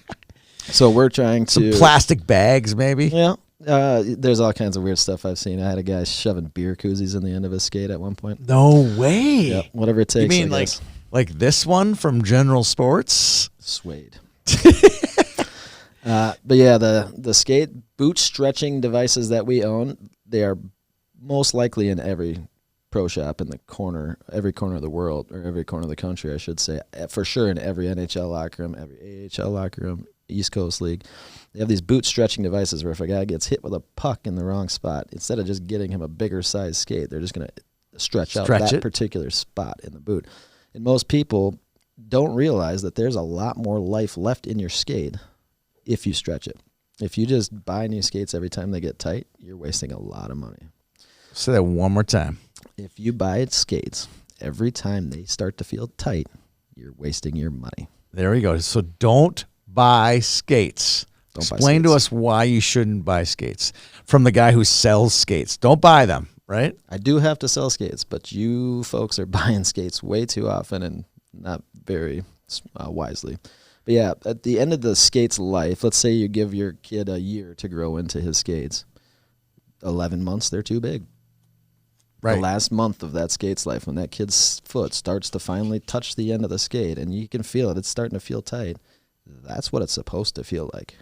So we're trying to... Some plastic bags, maybe? Yeah. There's all kinds of weird stuff I've seen. I had a guy shoving beer koozies in the end of his skate at one point. No way. Yep, whatever it takes. You mean like this one from General Sports? Suede. But yeah, the skate boot stretching devices that we own, they are most likely in every pro shop in every corner of the world, or every corner of the country, I should say. For sure in every NHL locker room, every AHL locker room, East Coast League. They have these boot stretching devices where if a guy gets hit with a puck in the wrong spot, instead of just getting him a bigger size skate, they're just going to stretch out that particular spot in the boot. And most people don't realize that there's a lot more life left in your skate if you stretch it. If you just buy new skates every time they get tight, you're wasting a lot of money. Say that one more time. If you buy skates every time they start to feel tight, you're wasting your money. There we go. So don't buy skates. Explain to us why you shouldn't buy skates from the guy who sells skates. Don't buy them, right? I do have to sell skates, but you folks are buying skates way too often and not very wisely. But yeah, at the end of the skate's life, let's say you give your kid a year to grow into his skates. 11 months, they're too big. Right. The last month of that skate's life, when that kid's foot starts to finally touch the end of the skate and you can feel it, it's starting to feel tight. That's what it's supposed to feel like.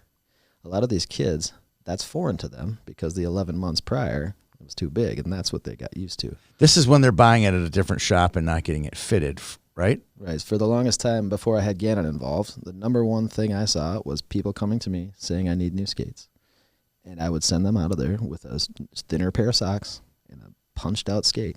A lot of these kids, that's foreign to them because the 11 months prior, it was too big, and that's what they got used to. This is when they're buying it at a different shop and not getting it fitted, right? Right. For the longest time before I had Gannon involved, the number one thing I saw was people coming to me saying I need new skates. And I would send them out of there with a thinner pair of socks and a punched out skate.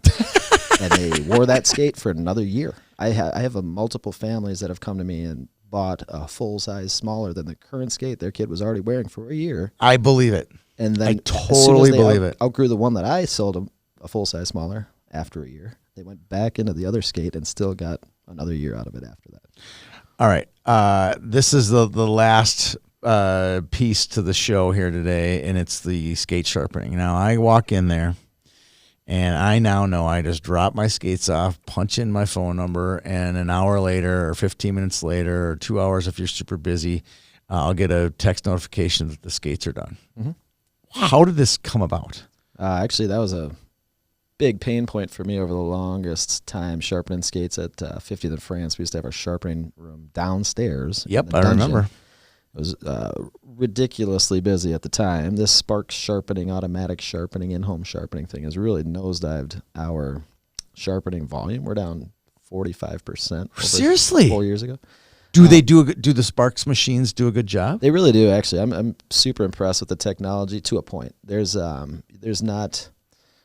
And they wore that skate for another year. I have multiple families that have come to me and bought a full size smaller than the current skate their kid was already wearing for a year. I believe it. And then I totally believe it. Outgrew the one that I sold them a full size smaller after a year. They went back into the other skate and still got another year out of it after that. All right. This is the last piece to the show here today, and it's the skate sharpening. Now, I walk in there, and I now know I just drop my skates off, punch in my phone number, and an hour later or 15 minutes later or 2 hours if you're super busy, I'll get a text notification that the skates are done. Mm-hmm. How did this come about? Actually, that was a big pain point for me over the longest time sharpening skates at 50th and France. We used to have our sharpening room downstairs. Yep, in the I dungeon. remember. It was ridiculously busy at the time. This spark sharpening, automatic sharpening, in-home sharpening thing has really nosedived our sharpening volume. We're down 45%. Seriously? 4 years ago. Do they do the Sparks machines do a good job? They really do, actually. I'm super impressed with the technology to a point. There's not,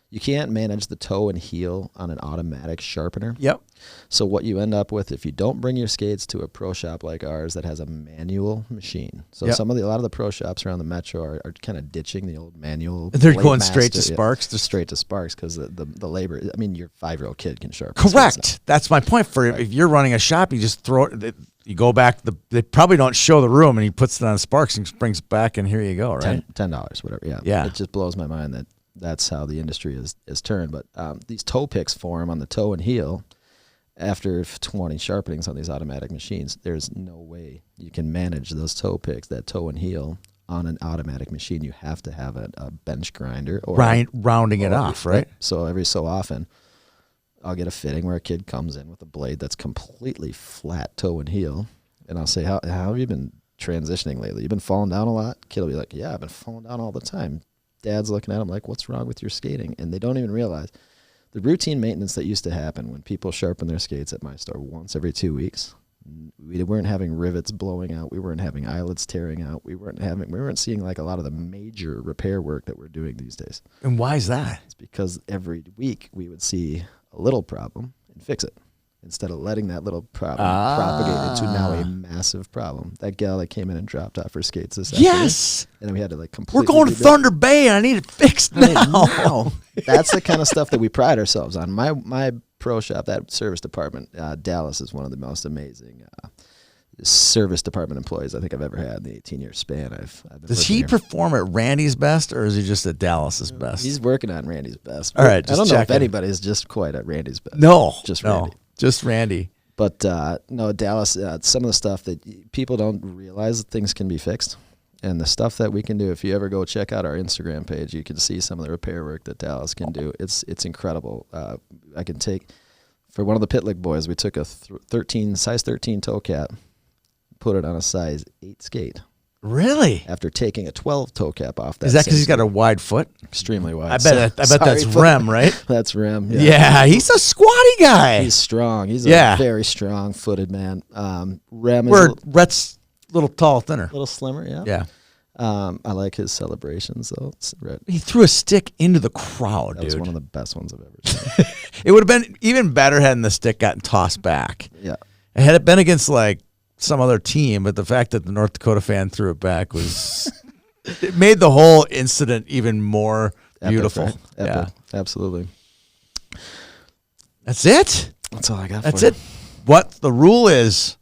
you can't manage the toe and heel on an automatic sharpener. Yep. So what you end up with if you don't bring your skates to a pro shop like ours that has a manual machine. So Yep. a lot of the pro shops around the metro are kind of ditching the old manual. They're Blade going straight to Master, Sparks. yeah, straight to Sparks because the labor. I mean, your 5-year-old kid can sharpen. Correct. That's my point. If you're running a shop, you just throw it. You go back. They probably don't show the room, and he puts it on Sparks and brings it back, and here you go. Right. $10, whatever. Yeah. Yeah. It just blows my mind that that's how the industry is turned. But these toe picks form on the toe and heel. After 20 sharpenings on these automatic machines, there's no way you can manage those toe picks, that toe and heel, on an automatic machine. You have to have a bench grinder or Rounding it off, right? So every so often, I'll get a fitting where a kid comes in with a blade that's completely flat toe and heel, and I'll say, how have you been transitioning lately? You've been falling down a lot? Kid will be like, yeah, I've been falling down all the time. Dad's looking at him like, what's wrong with your skating? And they don't even realize the routine maintenance that used to happen when people sharpen their skates at my store once every 2 weeks. We weren't having rivets blowing out. We weren't having eyelets tearing out. We weren't seeing like a lot of the major repair work that we're doing these days. And why is that? It's because every week we would see a little problem and fix it instead of letting that little problem propagate into now a massive problem. That gal that came in and dropped off her skates this afternoon, Yes. and then we had to like completely We're going to rebuild. Thunder Bay, and I need it fixed now. That's the kind of stuff that we pride ourselves on. My pro shop, that service department, Dallas is one of the most amazing service department employees I think I've ever had in the 18-year span. I've been Does working he here. perform at Randy's best, or is he just at Dallas's best? He's working on Randy's best. All right, I just don't know if checking. anybody's just quite at Randy's best. Just Randy. just Randy. But no, Dallas, some of the stuff that people don't realize that things can be fixed. And the stuff that we can do, if you ever go check out our Instagram page, you can see some of the repair work that Dallas can do. It's incredible. I can take, for one of the Pitlick boys, we took a size 13 toe cap, put it on a size 8 skate. Really? After taking a 12 toe cap off that. Is that because same he's got skate. a wide foot? Extremely wide. I bet that's Sorry, Rem, right? That's Rem. Yeah, he's a squatty guy. He's strong. He's Yeah. a very strong-footed man. Rem is Where a Rhett's a little tall, thinner. little slimmer, yeah. Yeah. I like his celebrations, though. It's red. He threw a stick into the crowd, That was dude. one of the best ones I've ever seen. It would have been even better had the stick gotten tossed back. Yeah. Had it been against like some other team, but the fact that the North Dakota fan threw it back was it made the whole incident even more beautiful. Epic, right? Yeah. Epic. Absolutely. That's it. That's all I got That's for it. What the rule is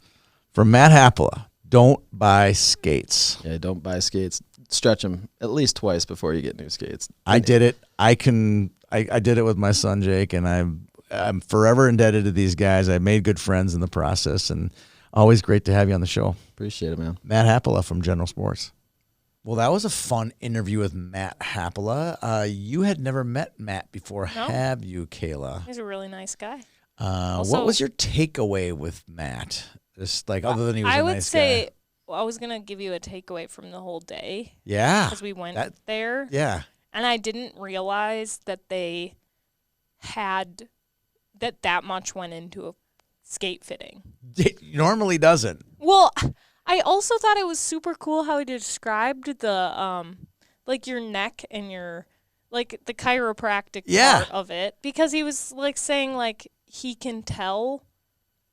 from Matt Hapola, don't buy skates. you. Yeah, don't buy skates. Stretch them at least twice before you get new skates. I did it. I did it with my son Jake, and I'm forever indebted to these guys. I made good friends in the process, and always great to have you on the show. Appreciate it, man. Matt Hapola from General Sports. Well, that was a fun interview with Matt Hapola. You had never met Matt before, have you, Kayla? He's a really nice guy. What was your takeaway with Matt? Just like other than he was I a would nice say, guy. well, I was gonna give you a takeaway from the whole day Yeah. because we went That- there, Yeah. and I didn't realize that they had that much went into a skate fitting. It normally doesn't. Well, I also thought it was super cool how he described the like your neck and your like the chiropractic Yeah. part of it, because he was like saying like he can tell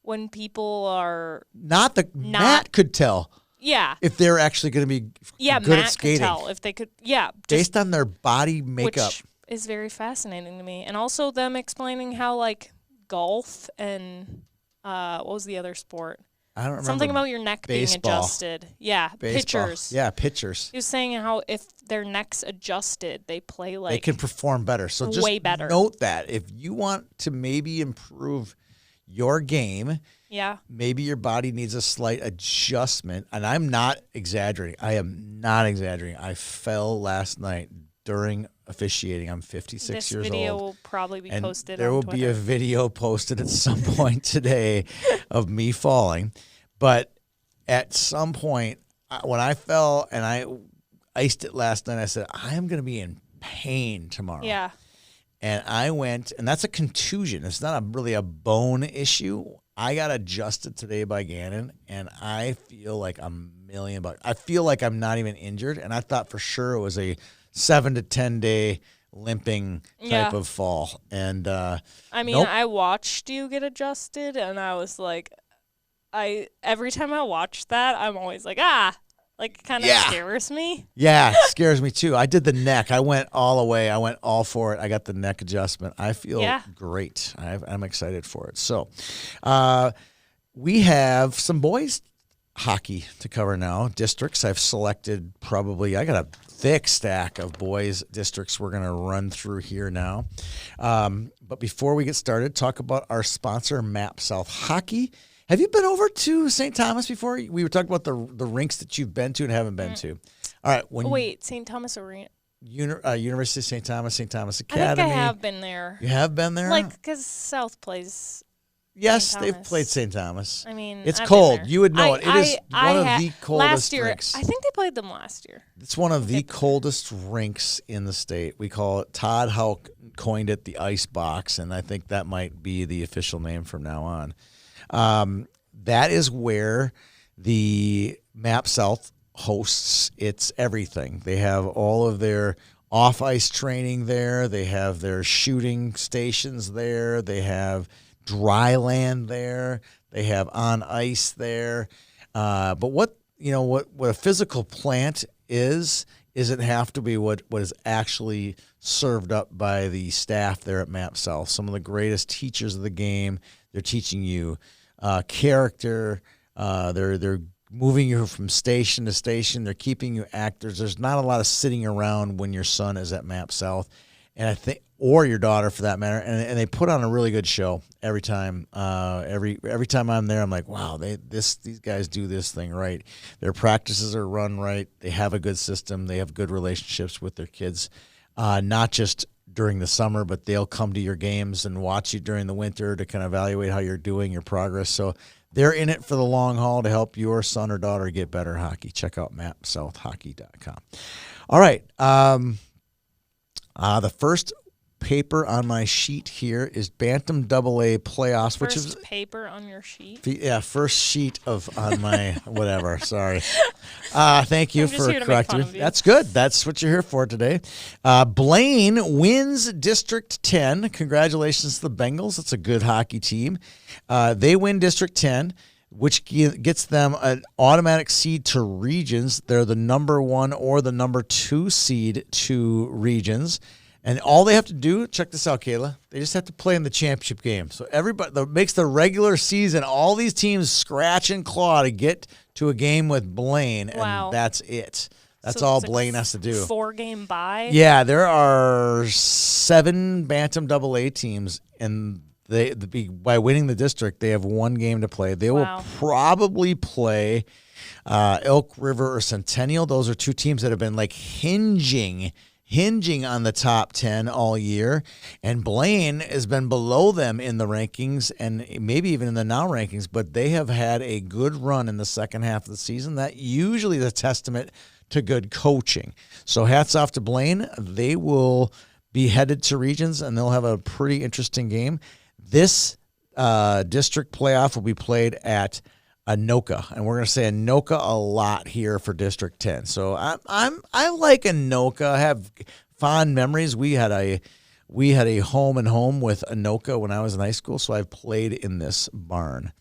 when people are Matt could tell yeah if they're actually going to be yeah good Matt at skating could tell if they could just, based on their body makeup. which is very fascinating to me, and also them explaining how like golf and what was the other sport? I don't remember. Something about your neck baseball. being adjusted. Yeah, Baseball. pitchers. Yeah, pitchers. He was saying how if their neck's adjusted, they play like They can perform better. So just way better. note that if you want to maybe improve your game, yeah. maybe your body needs a slight adjustment. And I'm not exaggerating. I am not exaggerating. I fell last night during officiating. I'm 56 This years video old. will probably be And posted there on will Twitter. be a video posted at some point today of me falling. But at some point, when I fell and I iced it last night, I said, I am going to be in pain tomorrow. Yeah. And I went, and that's a contusion. It's not really a bone issue. I got adjusted today by Gannon, and I feel like $1,000,000. I feel like I'm not even injured, and I thought for sure it was a 7 to 10 day limping type Yeah. of fall. And I mean, nope. I watched you get adjusted, and I was like, every time I watch that, I'm always like, like kind of Yeah. scares me. yeah, it scares me too. I did the neck. I went all the way. I went all for it. I got the neck adjustment. I feel Yeah. great. I'm excited for it. So, we have some boys hockey to cover now. Districts. I've selected I got a thick stack of boys districts we're going to run through here now. But before we get started, talk about our sponsor, Map South Hockey. Have you been over to St. Thomas before? We were talking about the rinks that you've been to and haven't been to. All right. Wait, St. Thomas Arena. University of St. Thomas I Academy. think I have been there. You have been there? Like, because South plays. yes, St. they've Thomas. played St. Thomas. I mean, It's I've been cold. there. You would know it. It is one of the coldest last year, rinks. I think they played them last year. It's one of the coldest rinks in the state. We call it, Todd Houck coined it the ice box, and I think that might be the official name from now on. That is where the Map South hosts its everything. They have all of their off-ice training there. They have their shooting stations there. They have dry land there. They have on ice there. But what a physical plant isn't have to be what is actually served up by the staff there at Map South. Some of the greatest teachers of the game. They're teaching you character. They're moving you from station to station. They're keeping you active. There's not a lot of sitting around when your son is at Map South, and I think, or your daughter for that matter. And they put on a really good show every time. Every time I'm there, I'm like, wow, these guys do this thing right. Their practices are run right. They have a good system. They have good relationships with their kids, not just during the summer, but they'll come to your games and watch you during the winter to kind of evaluate how you're doing, your progress. So they're in it for the long haul to help your son or daughter get better hockey. Check out mapsouthhockey.com. All right. The first paper on my sheet here is Bantam AA playoffs, which is First paper on your sheet. first sheet on my whatever. Sorry. Thank you I'm just for here to make correcting fun me. of you. That's good. That's what you're here for today. Blaine wins District 10. Congratulations to the Bengals. It's a good hockey team. They win District 10, which gets them an automatic seed to regions. They're the number 1 or the number 2 seed to regions. And all they have to do, check this out, Kayla, they just have to play in the championship game. So everybody that makes the regular season, all these teams scratch and claw to get to a game with Blaine, Wow. and that's it. That's So all it's like Blaine has to do. 4-game bye. Yeah, there are 7 Bantam AA teams, and by winning the district, they have one game to play. They Wow. will probably play Elk River or Centennial. Those are two teams that have been like hinging on the top 10 all year. And Blaine has been below them in the rankings and maybe even in the now rankings, but they have had a good run in the second half of the season. That usually is a testament to good coaching. So hats off to Blaine. They will be headed to regions and they'll have a pretty interesting game. This district playoff will be played at Anoka, and we're going to say Anoka a lot here for District 10. So I like Anoka. I have fond memories. We had a home and home with Anoka when I was in high school, so I've played in this barn.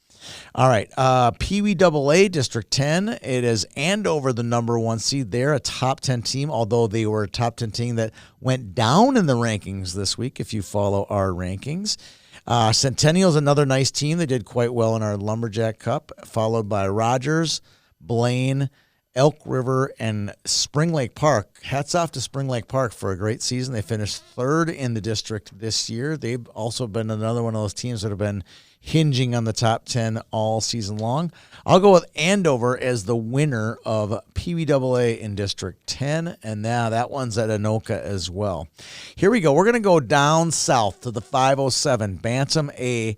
All right, Pee Wee AA District 10. It is Andover, the number 1 seed. They're a top 10 team, although they were a top 10 team that went down in the rankings this week. If you follow our rankings. Centennial's another nice team. They did quite well in our Lumberjack Cup, followed by Rogers, Blaine, Elk River, and Spring Lake Park. Hats off to Spring Lake Park for a great season. They finished 3rd in the district this year. They've also been another one of those teams that have been hinging on the top 10 all season long. I'll go with Andover as the winner of Pee Wee AA in District 10, and now that one's at Anoka as well. Here we go. We're going to go down south to the 507 Bantam A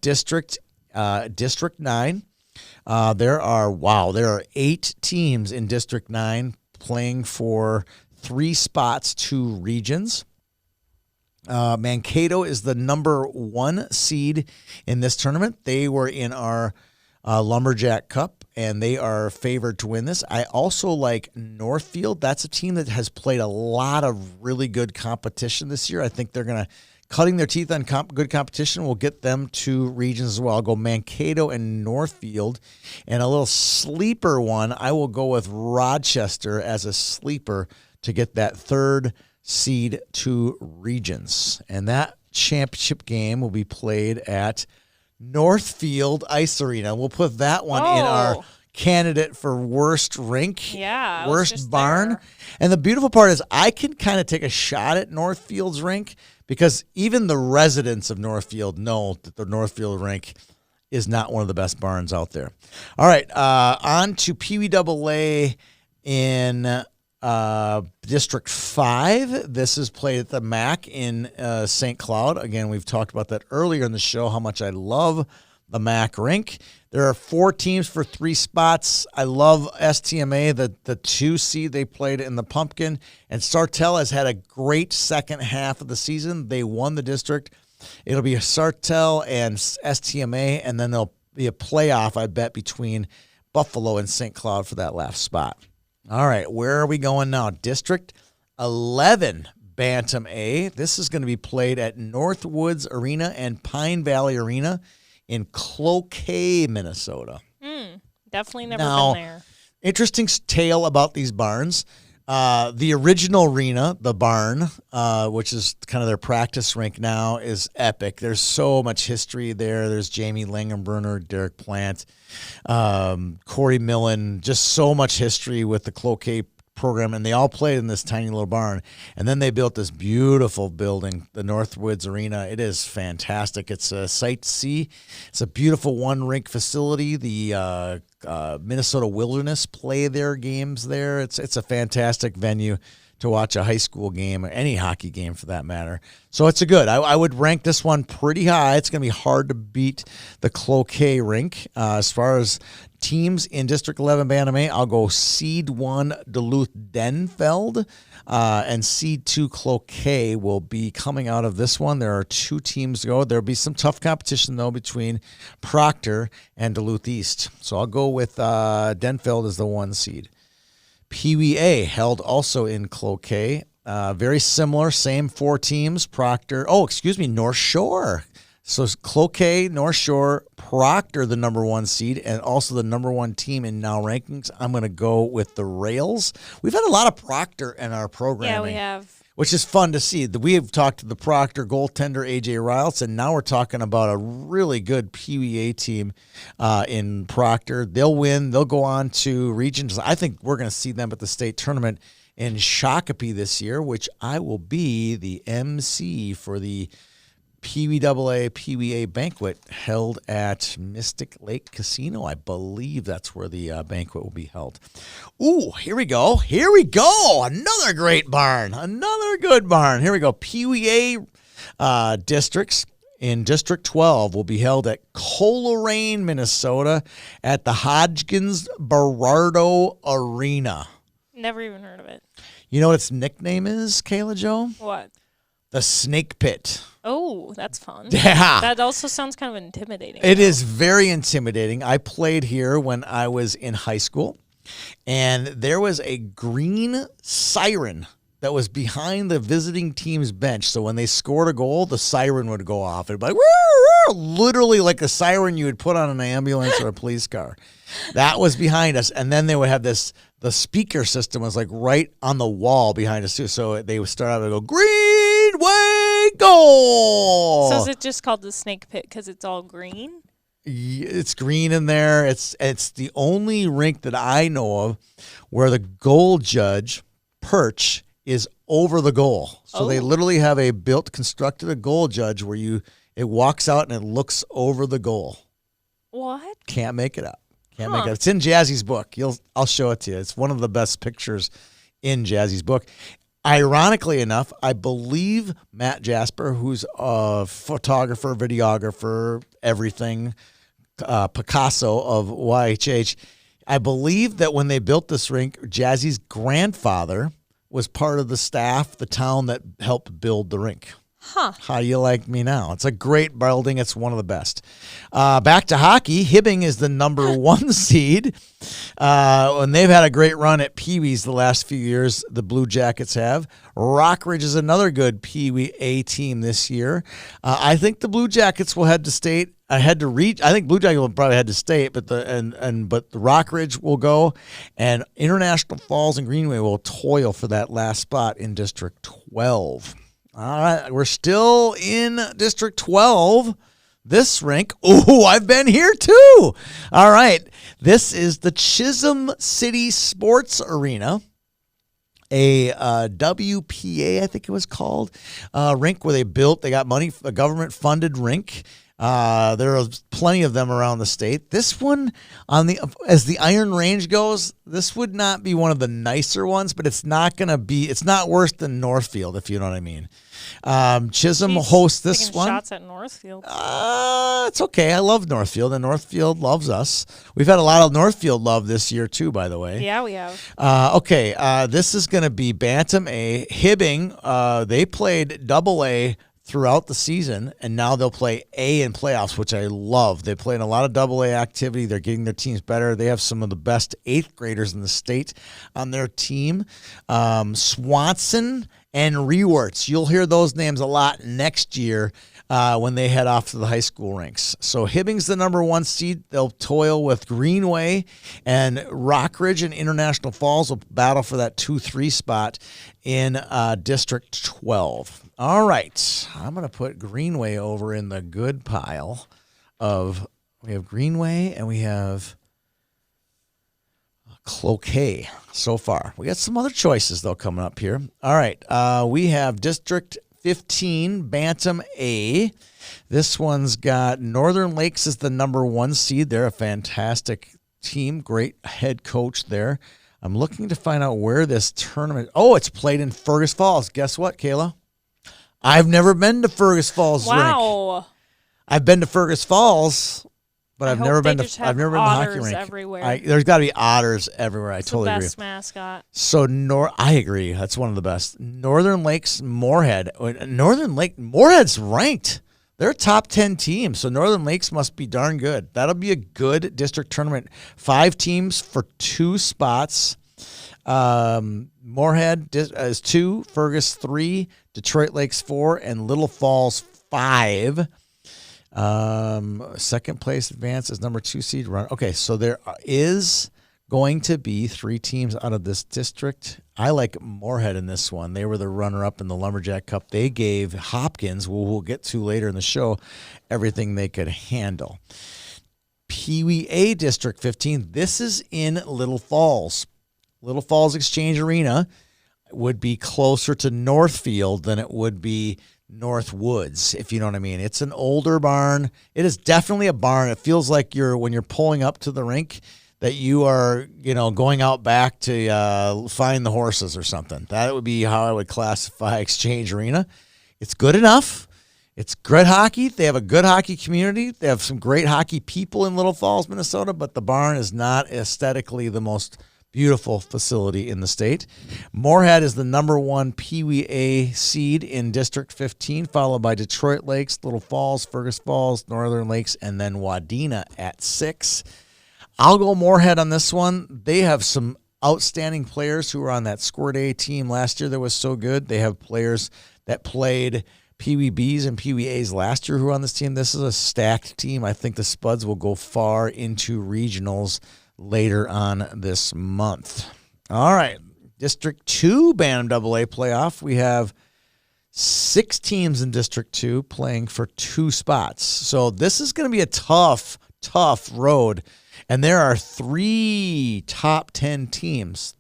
District 9. There are 8 teams in District 9 playing for 3 spots, 2 regions. Mankato is the number 1 seed in this tournament. They were in our Lumberjack Cup, and they are favored to win this. I also like Northfield. That's a team that has played a lot of really good competition this year. I think they're going to cutting their teeth on good competition will get them to regions as well. I'll go Mankato and Northfield. And a little sleeper one, I will go with Rochester as a sleeper to get that 3rd seed to regions. And that championship game will be played at Northfield Ice Arena. We'll put that one in our candidate for worst rink, Yeah, I was worst just barn. there. And the beautiful part is I can kind of take a shot at Northfield's rink because even the residents of Northfield know that the Northfield rink is not one of the best barns out there. All right, on to Pee Wee AA in District 5. This is played at the MAC in St. Cloud. Again, we've talked about that earlier in the show, how much I love the MAC rink. There are 4 teams for 3 spots. I love STMA, the 2 seed they played in the Pumpkin. And Sartell has had a great second half of the season. They won the district. It'll be Sartell and STMA, and then there'll be a playoff, I bet, between Buffalo and St. Cloud for that last spot. All right, where are we going now? District 11, Bantam A. This is going to be played at Northwoods Arena and Pine Valley Arena in Cloquet, Minnesota. Definitely never Now, been there. Interesting tale about these barns. The original arena, the barn, which is kind of their practice rink now, is epic. There's so much history there. There's Jamie Langenbrunner, Derek Plant, Corey Millen, just so much history with the Cloquet program, and they all played in this tiny little barn. And then they built this beautiful building, the Northwoods Arena. It is fantastic. It's a sight to see. It's a beautiful one-rink facility. The Minnesota Wilderness play their games there. It's a fantastic venue to watch a high school game or any hockey game for that matter. So it's a good. I would rank this one pretty high. It's going to be hard to beat the Cloquet rink. As far as teams in District 11 Bantam A, I'll go Seed 1 Duluth Denfeld, and Seed 2 Cloquet will be coming out of this one. There are 2 teams to go. There'll be some tough competition, though, between Proctor and Duluth East. So I'll go with Denfeld as the 1 seed. Pee Wee A held also in Cloquet. Very similar, same 4 teams. North Shore. So Cloquet, North Shore, Proctor, the number 1 seed, and also the number 1 team in now rankings. I'm going to go with the Rails. We've had a lot of Proctor in our programming. Yeah, we have. Which is fun to see. We have talked to the Proctor goaltender, A.J. Riles, and now we're talking about a really good Pee Wee A team in Proctor. They'll win. They'll go on to regions. I think we're going to see them at the state tournament in Shakopee this year, which I will be the MC for the Pee Wee AA, Pee Wee A banquet held at Mystic Lake Casino. I believe that's where the banquet will be held. Ooh, here we go. Here we go. Another great barn. Another good barn. Here we go. Pee Wee A districts in District 12 will be held at Coleraine, Minnesota at the Hodgkins Berardo Arena. Never even heard of it. You know what its nickname is, Kayla Jo? What? The Snake Pit. Oh, that's fun. Yeah. That also sounds kind of intimidating. It is very intimidating. I played here when I was in high school, and there was a green siren that was behind the visiting team's bench. So when they scored a goal, the siren would go off. It'd be like, woo, woo, literally like a siren you would put on an ambulance or a police car. That was behind us. And then they would have this, the speaker system was like right on the wall behind us too. So they would start out and go, Greenway goal. So is it just called the Snake Pit because it's all green? It's green in there. It's the only rink that I know of where the goal judge perch is over the goal. So they literally have a constructed a goal judge where it walks out and it looks over the goal. What? Can't make it up. Can't make it up. It's in Jazzy's book. I'll show it to you. It's one of the best pictures in Jazzy's book. Ironically enough, I believe Matt Jasper, who's a photographer, videographer, everything, Picasso of YHH, I believe that when they built this rink, Jazzy's grandfather was part of the staff, the town that helped build the rink. Huh. How you like me now? It's a great building. It's one of the best. Back to hockey. Hibbing is the number 1 seed. And they've had a great run at Pee Wee's the last few years, the Blue Jackets have. Rockridge is another good Pee Wee A team this year. I think the Blue Jackets will head to state. I think Blue Jackets will probably head to state, but the Rockridge will go, and International Falls and Greenway will toil for that last spot in District 12. All right, we're still in District 12. This rink, I've been here too. All right, this is the Chisholm City Sports Arena, a WPA, I think it was called, rink where they got money, a government-funded rink. There are plenty of them around the state. This one, as the Iron Range goes, this would not be one of the nicer ones, but it's not worse than Northfield, if you know what I mean. Chisholm hosts this one. Shots at Northfield. It's okay. I love Northfield, and Northfield loves us. We've had a lot of Northfield love this year too, by the way. Yeah, we have. Okay. This is going to be Bantam A. Hibbing. They played Double A throughout the season, and now they'll play A in playoffs, which I love. They play in a lot of AA activity. They're getting their teams better. They have some of the best 8th graders in the state on their team. Swanson and Rewerts. You'll hear those names a lot next year when they head off to the high school ranks. So Hibbing's the number 1 seed. They'll toil with Greenway, and Rockridge and International Falls will battle for that 2-3 spot in District 12. All right, I'm going to put Greenway over in the good pile of, we have Greenway and we have Cloquet so far. We got some other choices, though, coming up here. All right, we have District 15, Bantam A. This one's got Northern Lakes as the number 1 seed. They're a fantastic team, great head coach there. I'm looking to find out where this tournament, it's played in Fergus Falls. Guess what, Kayla? I've never been to Fergus Falls rink. Wow. I've been to Fergus Falls, but I've never been to the hockey rink. Everywhere. There's got to be otters everywhere. I totally agree. It's the best mascot. So I agree. That's one of the best. Northern Lakes Moorhead. Moorhead's ranked. They're a top 10 team, so Northern Lakes must be darn good. That'll be a good district tournament. 5 teams for 2 spots. Moorhead is 2, Fergus 3, Detroit Lakes 4, and Little Falls 5. Second place advance is number 2 seed run. Okay, so there is going to be 3 teams out of this district. I like Moorhead in this one. They were the runner-up in the Lumberjack Cup. They gave Hopkins, who we'll get to later in the show, everything they could handle. Pee Wee A District 15. This is in Little Falls. Little Falls Exchange Arena would be closer to Northfield than it would be Northwoods, if you know what I mean. It's an older barn. It is definitely a barn. It feels like when you're pulling up to the rink that you are, going out back to find the horses or something. That would be how I would classify Exchange Arena. It's good enough. It's good hockey. They have a good hockey community. They have some great hockey people in Little Falls, Minnesota, but the barn is not aesthetically the most beautiful facility in the state. Moorhead is the number 1 Pee Wee A seed in District 15, followed by Detroit Lakes, Little Falls, Fergus Falls, Northern Lakes, and then Wadena at 6. I'll go Moorhead on this one. They have some outstanding players who were on that Squirt A team last year that was so good. They have players that played Pee Wee Bs and Pee Wee As last year who are on this team. This is a stacked team. I think the Spuds will go far into regionals later on this month. All right. District 2 Bantam AA playoff. We have 6 teams in District 2 playing for 2 spots. So this is going to be a tough road. And there are 3 top 10 teams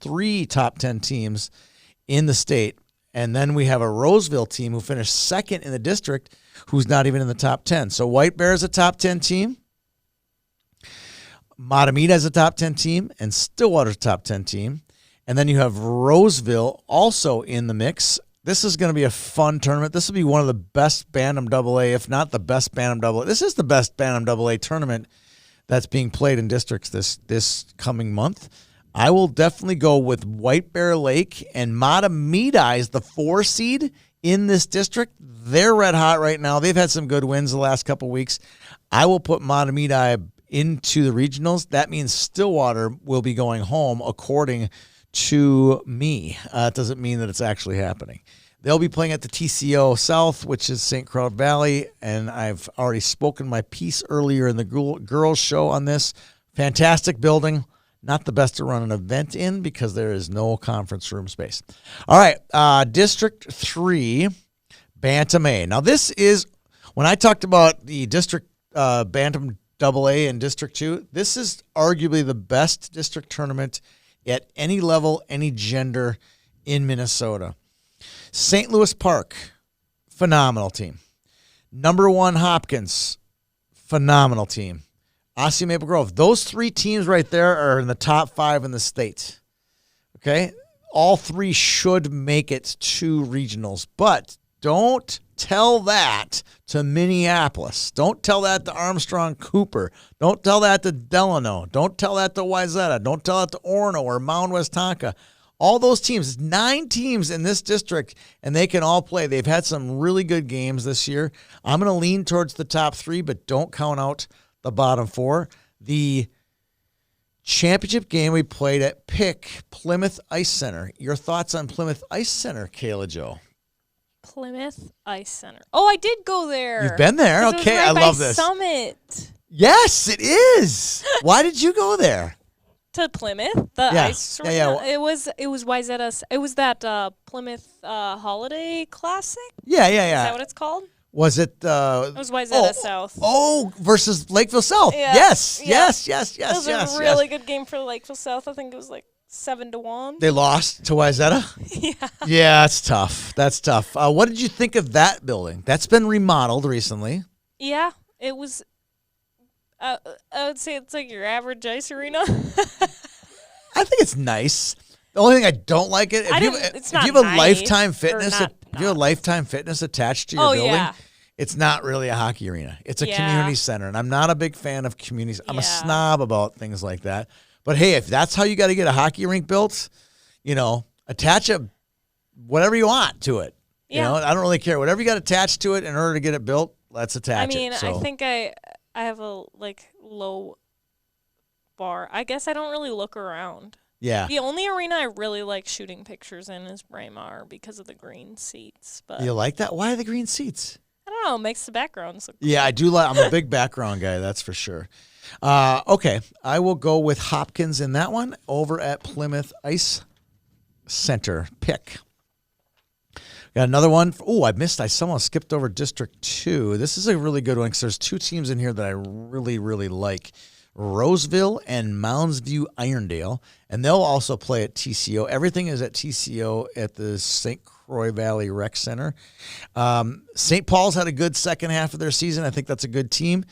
in the state. And then we have a Roseville team who finished second in the district who's not even in the top 10. So White Bear is a top 10 team. Matamita is a top 10 team, and Stillwater's a top 10 team. And then you have Roseville also in the mix. This is going to be a fun tournament. This will be one of the best Bantam AA, if not the best Bantam AA. This is the best Bantam AA tournament that's being played in districts this coming month. I will definitely go with White Bear Lake, and Matamita is the 4 seed in this district. They're red hot right now. They've had some good wins the last couple weeks. I will put Matamita into the regionals. That means Stillwater will be going home, according to me. It doesn't mean that it's actually happening. They'll be playing at the TCO South, which is St. Croix Valley, and I've already spoken my piece earlier in the girls' show on this. Fantastic building. Not the best to run an event in because there is no conference room space. All right, District 3, Bantam A. Now, this is, when I talked about the District Bantam AA in District 2, this is arguably the best district tournament at any level, any gender in Minnesota. St. Louis Park, phenomenal team. Number 1 Hopkins, phenomenal team. Osseo Maple Grove. Those 3 teams right there are in the top 5 in the state. Okay? All 3 should make it to regionals, but don't tell that to Minneapolis. Don't tell that to Armstrong Cooper. Don't tell that to Delano. Don't tell that to Wayzata. Don't tell that to Orono or Mound West Tonka. All those teams, 9 teams in this district, and they can all play. They've had some really good games this year. I'm going to lean towards the top 3, but don't count out the bottom 4. The championship game we played at Pick, Plymouth Ice Center. Your thoughts on Plymouth Ice Center, Kayla Jo? Plymouth Ice Center. Oh, I did go there. You've been there? 'Cause it was Okay, right I by love this. Summit. Yes, it is. Why did you go there? To Plymouth, the ice arena. Yeah. It was Wayzata. It was that Plymouth Holiday Classic. Yeah. Is that what it's called? Was it? It was Wayzata South. Oh, versus Lakeville South. Yeah. Yes. Yeah. It was Yes. a really good game for Lakeville South. I think it was like 7-1. They lost to Wayzata? Yeah. Yeah, that's tough. That's tough. What did you think of that building? That's been remodeled recently. Yeah, it was. I would say it's like your average ice arena. I think it's nice. The only thing I don't like it, if you have a Lifetime Fitness, if you have a Lifetime Fitness attached to your building, yeah. it's not really a hockey arena. It's a Yeah. community center, and I'm not a big fan of communities. I'm a Yeah. snob about things like that. But hey, if that's how you got to get a hockey rink built, attach whatever you want to it. Yeah. I don't really care. Whatever you got attached to it in order to get it built, let's attach it. I think I have a low bar. I guess I don't really look around. Yeah. The only arena I really like shooting pictures in is Braemar because of the green seats. But You like that? Why are the green seats? I don't know, it makes the backgrounds look Yeah, I do like. I'm a big background guy, that's for sure. Okay, I will go with Hopkins in that one over at Plymouth Ice Center. Pick. Got another one. Oh, I somehow skipped over District 2. This is a really good one because there's 2 teams in here that I really, really like. Roseville and Mounds View Irondale, and they'll also play at TCO. Everything is at TCO at the St. Croy Valley Rec Center. St. Paul's had a good second half of their season. I think that's a good team.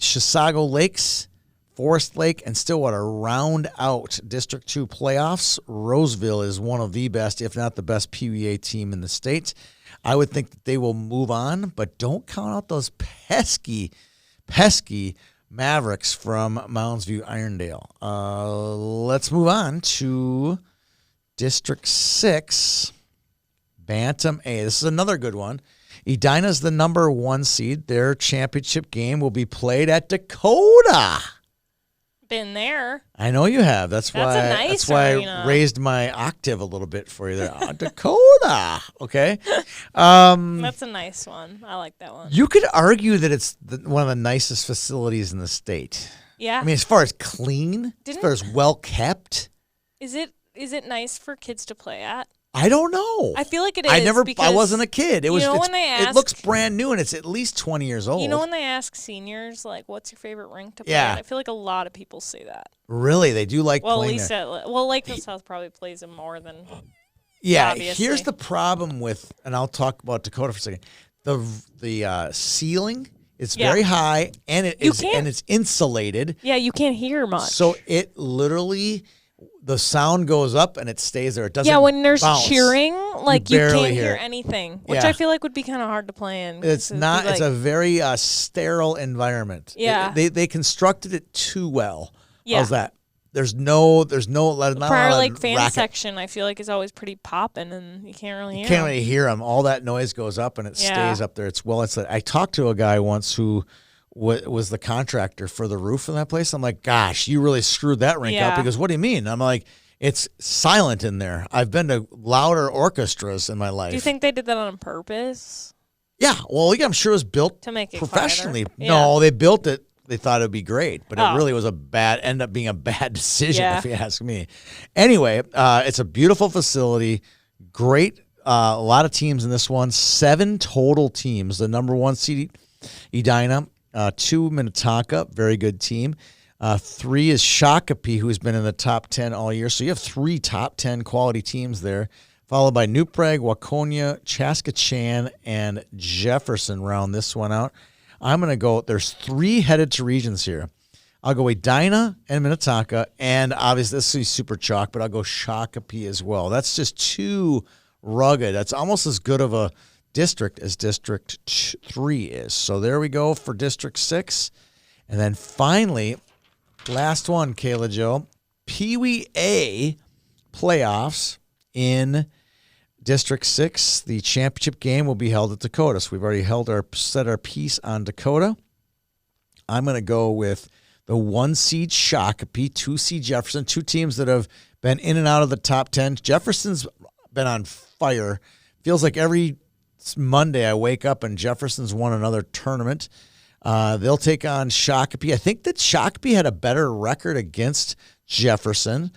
Chisago Lakes, Forest Lake, and Stillwater round out District 2 playoffs. Roseville is one of the best, if not the best, PWA team in the state. I would think that they will move on, but don't count out those pesky Mavericks from Mounds View Irondale. Let's move on to District 6, Bantam A. This is another good one. Edina's the number 1 seed. Their championship game will be played at Dakota. Been there. I know you have. That's That's why. a nice That's why arena. I raised my octave a little bit for you there. Dakota. Okay. Mm. That's a nice one. I like that one. You could argue that it's one of the nicest facilities in the state. Yeah. I mean, as far as clean, as far as well kept. Is it nice for kids to play at? I don't know. I feel like it is. I because wasn't a kid. It was. when they it looks ask- brand new and it's at least 20 years old. You know when they ask seniors like, "What's your favorite rink to play Yeah. at?" I feel like a lot of people say that. Really, they do like Well, at playing least there. Lakeville South probably plays them more than. Yeah, obviously. here's the problem with, and I'll talk about Dakota for a second. The ceiling is Yeah. very high and You can't- it's insulated, Yeah, you can't hear much. so it literally the sound goes up and it stays there. It doesn't. yeah, when there's bounce. cheering, like you barely can't hear hear it. anything, which Yeah. I feel like would be kind of hard to play in. 'cause It's it'd be not. It's like- a very sterile environment. Yeah. They constructed it too well. Yeah. How's that? There's no not a lot prior of like fan racket. section. I feel like is always pretty popping, and you can't really hear. Can't 'em. really hear them. All that noise goes up and it Yeah. stays up there. It's well. It's. I talked to a guy once who was the contractor for the roof in that place. I'm like, gosh, you really screwed that rink up. Yeah. Because what do you mean? I'm like, it's silent in there. I've been to louder orchestras in my life. Do you think they did that on purpose Yeah. Well, yeah, I'm sure it was built to make it professionally. quieter? No, they built it. They thought it would be great, but it Oh. really was ended up being a bad decision, Yeah. if you ask me. Anyway, it's a beautiful facility. Great. A lot of teams in this one. 7 total teams. The number 1 seed, Edina. 2, Minnetonka. Very good team. 3 is Shakopee, who's been in the top 10 all year. So you have 3 top 10 quality teams there, followed by New Prague, Waconia, Chaskatchan, and Jefferson round this one out. I'm going to go, there's 3 headed to regions here. I'll go Edina and Minnetonka, and obviously this is super chalk, but I'll go Shakopee as well. That's just too rugged. That's almost as good of a district as District 3 is. So there we go for District 6. And then finally, last one, Kayla Jo, Pee-wee A playoffs in District 6. The championship game will be held at Dakota. So we've already set our piece on Dakota. I'm going to go with the 1 seed Shakopee, 2 seed Jefferson, 2 teams that have been in and out of the top 10. Jefferson's been on fire. Feels like every Monday I wake up and Jefferson's won another tournament. They'll take on Shakopee. I think that Shakopee had a better record against Jefferson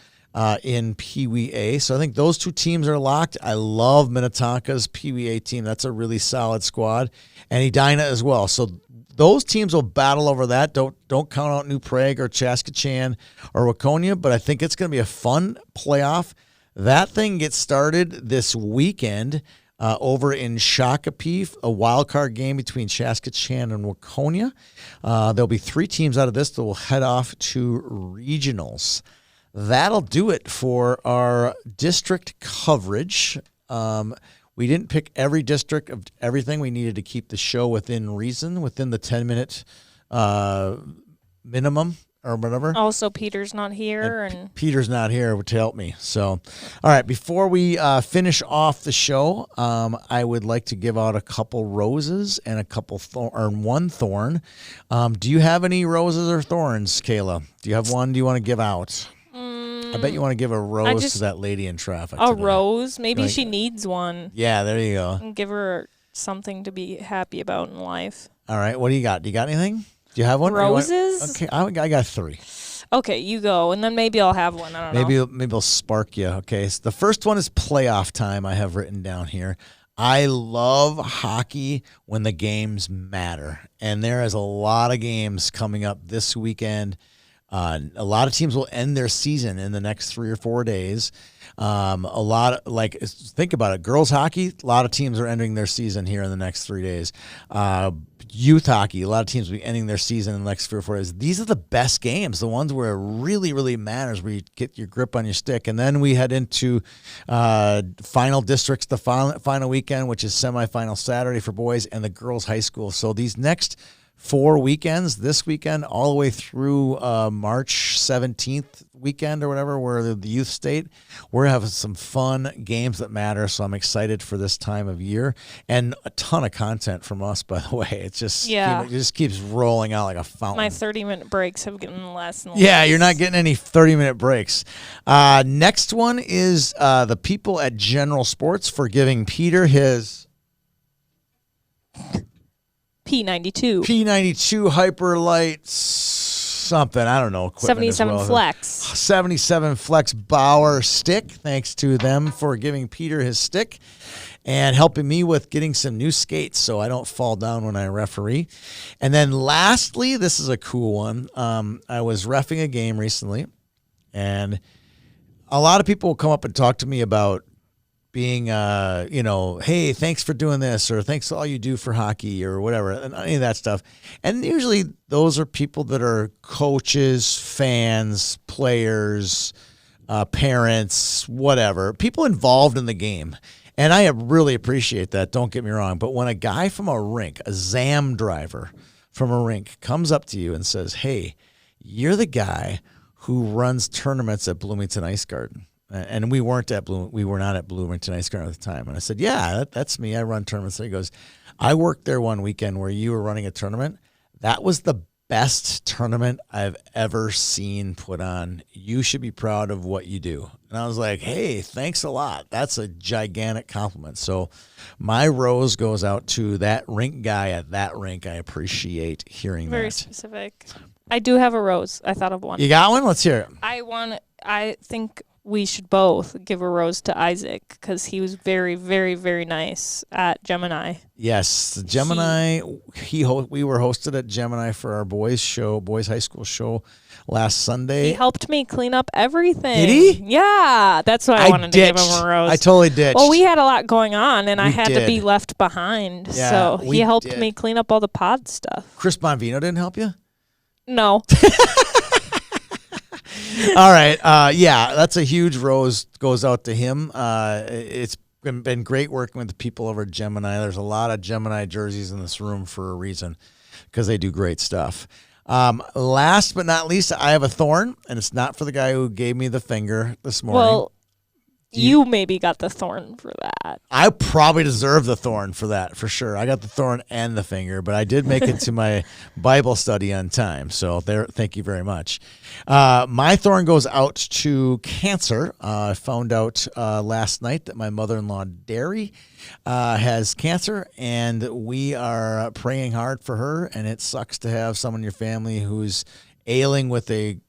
in Pee-wee A. So I think those 2 teams are locked. I love Minnetonka's Pee-wee A team. That's a really solid squad. And Edina as well. So those teams will battle over that. Don't count out New Prague or Chaskatchan or Waconia, but I think it's going to be a fun playoff. That thing gets started this weekend over in Shakopee, a wild card game between Chaskatchan and Waconia. There'll be 3 teams out of this that will head off to regionals. That'll do it for our district coverage. We didn't pick every district of everything. We needed to keep the show within reason, within the 10-minute minimum or whatever. Also, Peter's not here, and Peter's not here to help me. So, all right, before we finish off the show, I would like to give out a couple roses and a couple one thorn. Do you have any roses or thorns, Kayla? Do you have one? Do you want to give out? I bet you want to give a rose to that lady in traffic. a today. rose. Maybe Like- she needs one, Yeah, there you go. and give her something to be happy about in life. All right, what do you got? Do you got anything? Do you have one? Or you want- Roses? Okay, I got 3. Okay, you go, and then maybe I'll have one. I don't know. Maybe it'll spark you. Okay, so the first one is playoff time. I have written down here. I love hockey when the games matter, and there is a lot of games coming up this weekend. A lot of teams will end their season in the next 3 or 4 days. Think about it. Girls hockey, a lot of teams are ending their season here in the next 3 days. Youth hockey, a lot of teams will be ending their season in the next 3 or 4 days. These are the best games, the ones where it really, really matters, where you get your grip on your stick. And then we head into final districts, the final weekend, which is semifinal Saturday for boys, and the girls high school. So these next 4 weekends, this weekend all the way through March 17th weekend or whatever, where the youth state, we're having some fun games that matter. So I'm excited for this time of year, and a ton of content from us, by the way. It just keeps rolling out like a fountain. My 30-minute breaks have gotten less and less. Yeah, you're not getting any 30-minute breaks. Next one is the people at General Sports for giving Peter his P92 Hyperlight something. I don't know. 77 Flex. 77 Flex Bauer stick. Thanks to them for giving Peter his stick and helping me with getting some new skates so I don't fall down when I referee. And then lastly, this is a cool one. I was reffing a game recently, and a lot of people will come up and talk to me about being, hey, thanks for doing this, or thanks for all you do for hockey, or whatever, and any of that stuff. And usually those are people that are coaches, fans, players, parents, whatever, people involved in the game. And I really appreciate that, don't get me wrong. But when a guy from a rink, a ZAM driver from a rink, comes up to you and says, hey, you're the guy who runs tournaments at Bloomington Ice Garden. And we were not at Bloomington Ice Garden at the time. And I said, yeah, that's me. I run tournaments. And he goes, I worked there one weekend where you were running a tournament. That was the best tournament I've ever seen put on. You should be proud of what you do. And I was like, hey, thanks a lot. That's a gigantic compliment. So my rose goes out to that rink guy at that rink. I appreciate hearing Very that. specific. I do have a rose. I thought of one. You got one? Let's hear it. I think we should both give a rose to Isaac because he was very, very, very nice at Gemini. Yes, the Gemini. We were hosted at Gemini for our boys high school show last Sunday. He helped me clean up everything. Did he? Yeah, that's why I wanted to give him a rose. I totally ditched. Well, we had a lot going on, and I had to be left behind. Yeah, so he helped me clean up all the pod stuff. Chris Bonvino didn't help you? No. All right. That's a huge rose goes out to him. It's been great working with the people over at Gemini. There's a lot of Gemini jerseys in this room for a reason because they do great stuff. Last but not least, I have a thorn, and it's not for the guy who gave me the finger this morning. Well, you maybe got the thorn for that. I probably deserve the thorn for that, for sure. I got the thorn and the finger, but I did make it to my Bible study on time. So thank you very much. My thorn goes out to cancer. I found out last night that my mother-in-law, Derry, has cancer, and we are praying hard for her, and it sucks to have someone in your family who's ailing with a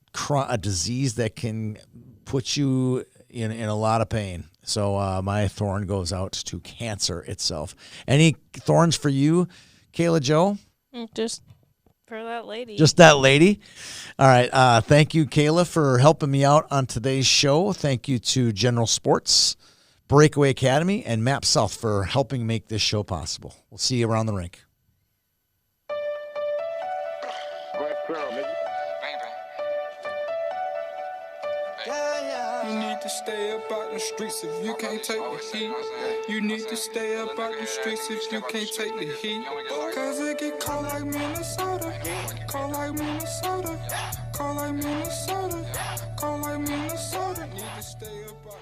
disease that can put you in a lot of pain. So my thorn goes out to cancer itself. Any thorns for you, Kayla Jo? Just for that lady. Just that lady? All right. Thank you, Kayla, for helping me out on today's show. Thank you to General Sports, Breakaway Academy, and Map South for helping make this show possible. We'll see you around the rink. You need to stay up out the streets if you can't take the heat. You need to stay up out the streets if you can't take the heat. Cause it get cold like Minnesota. Cold like Minnesota. Cold like Minnesota. Cold like Minnesota. Need to stay up out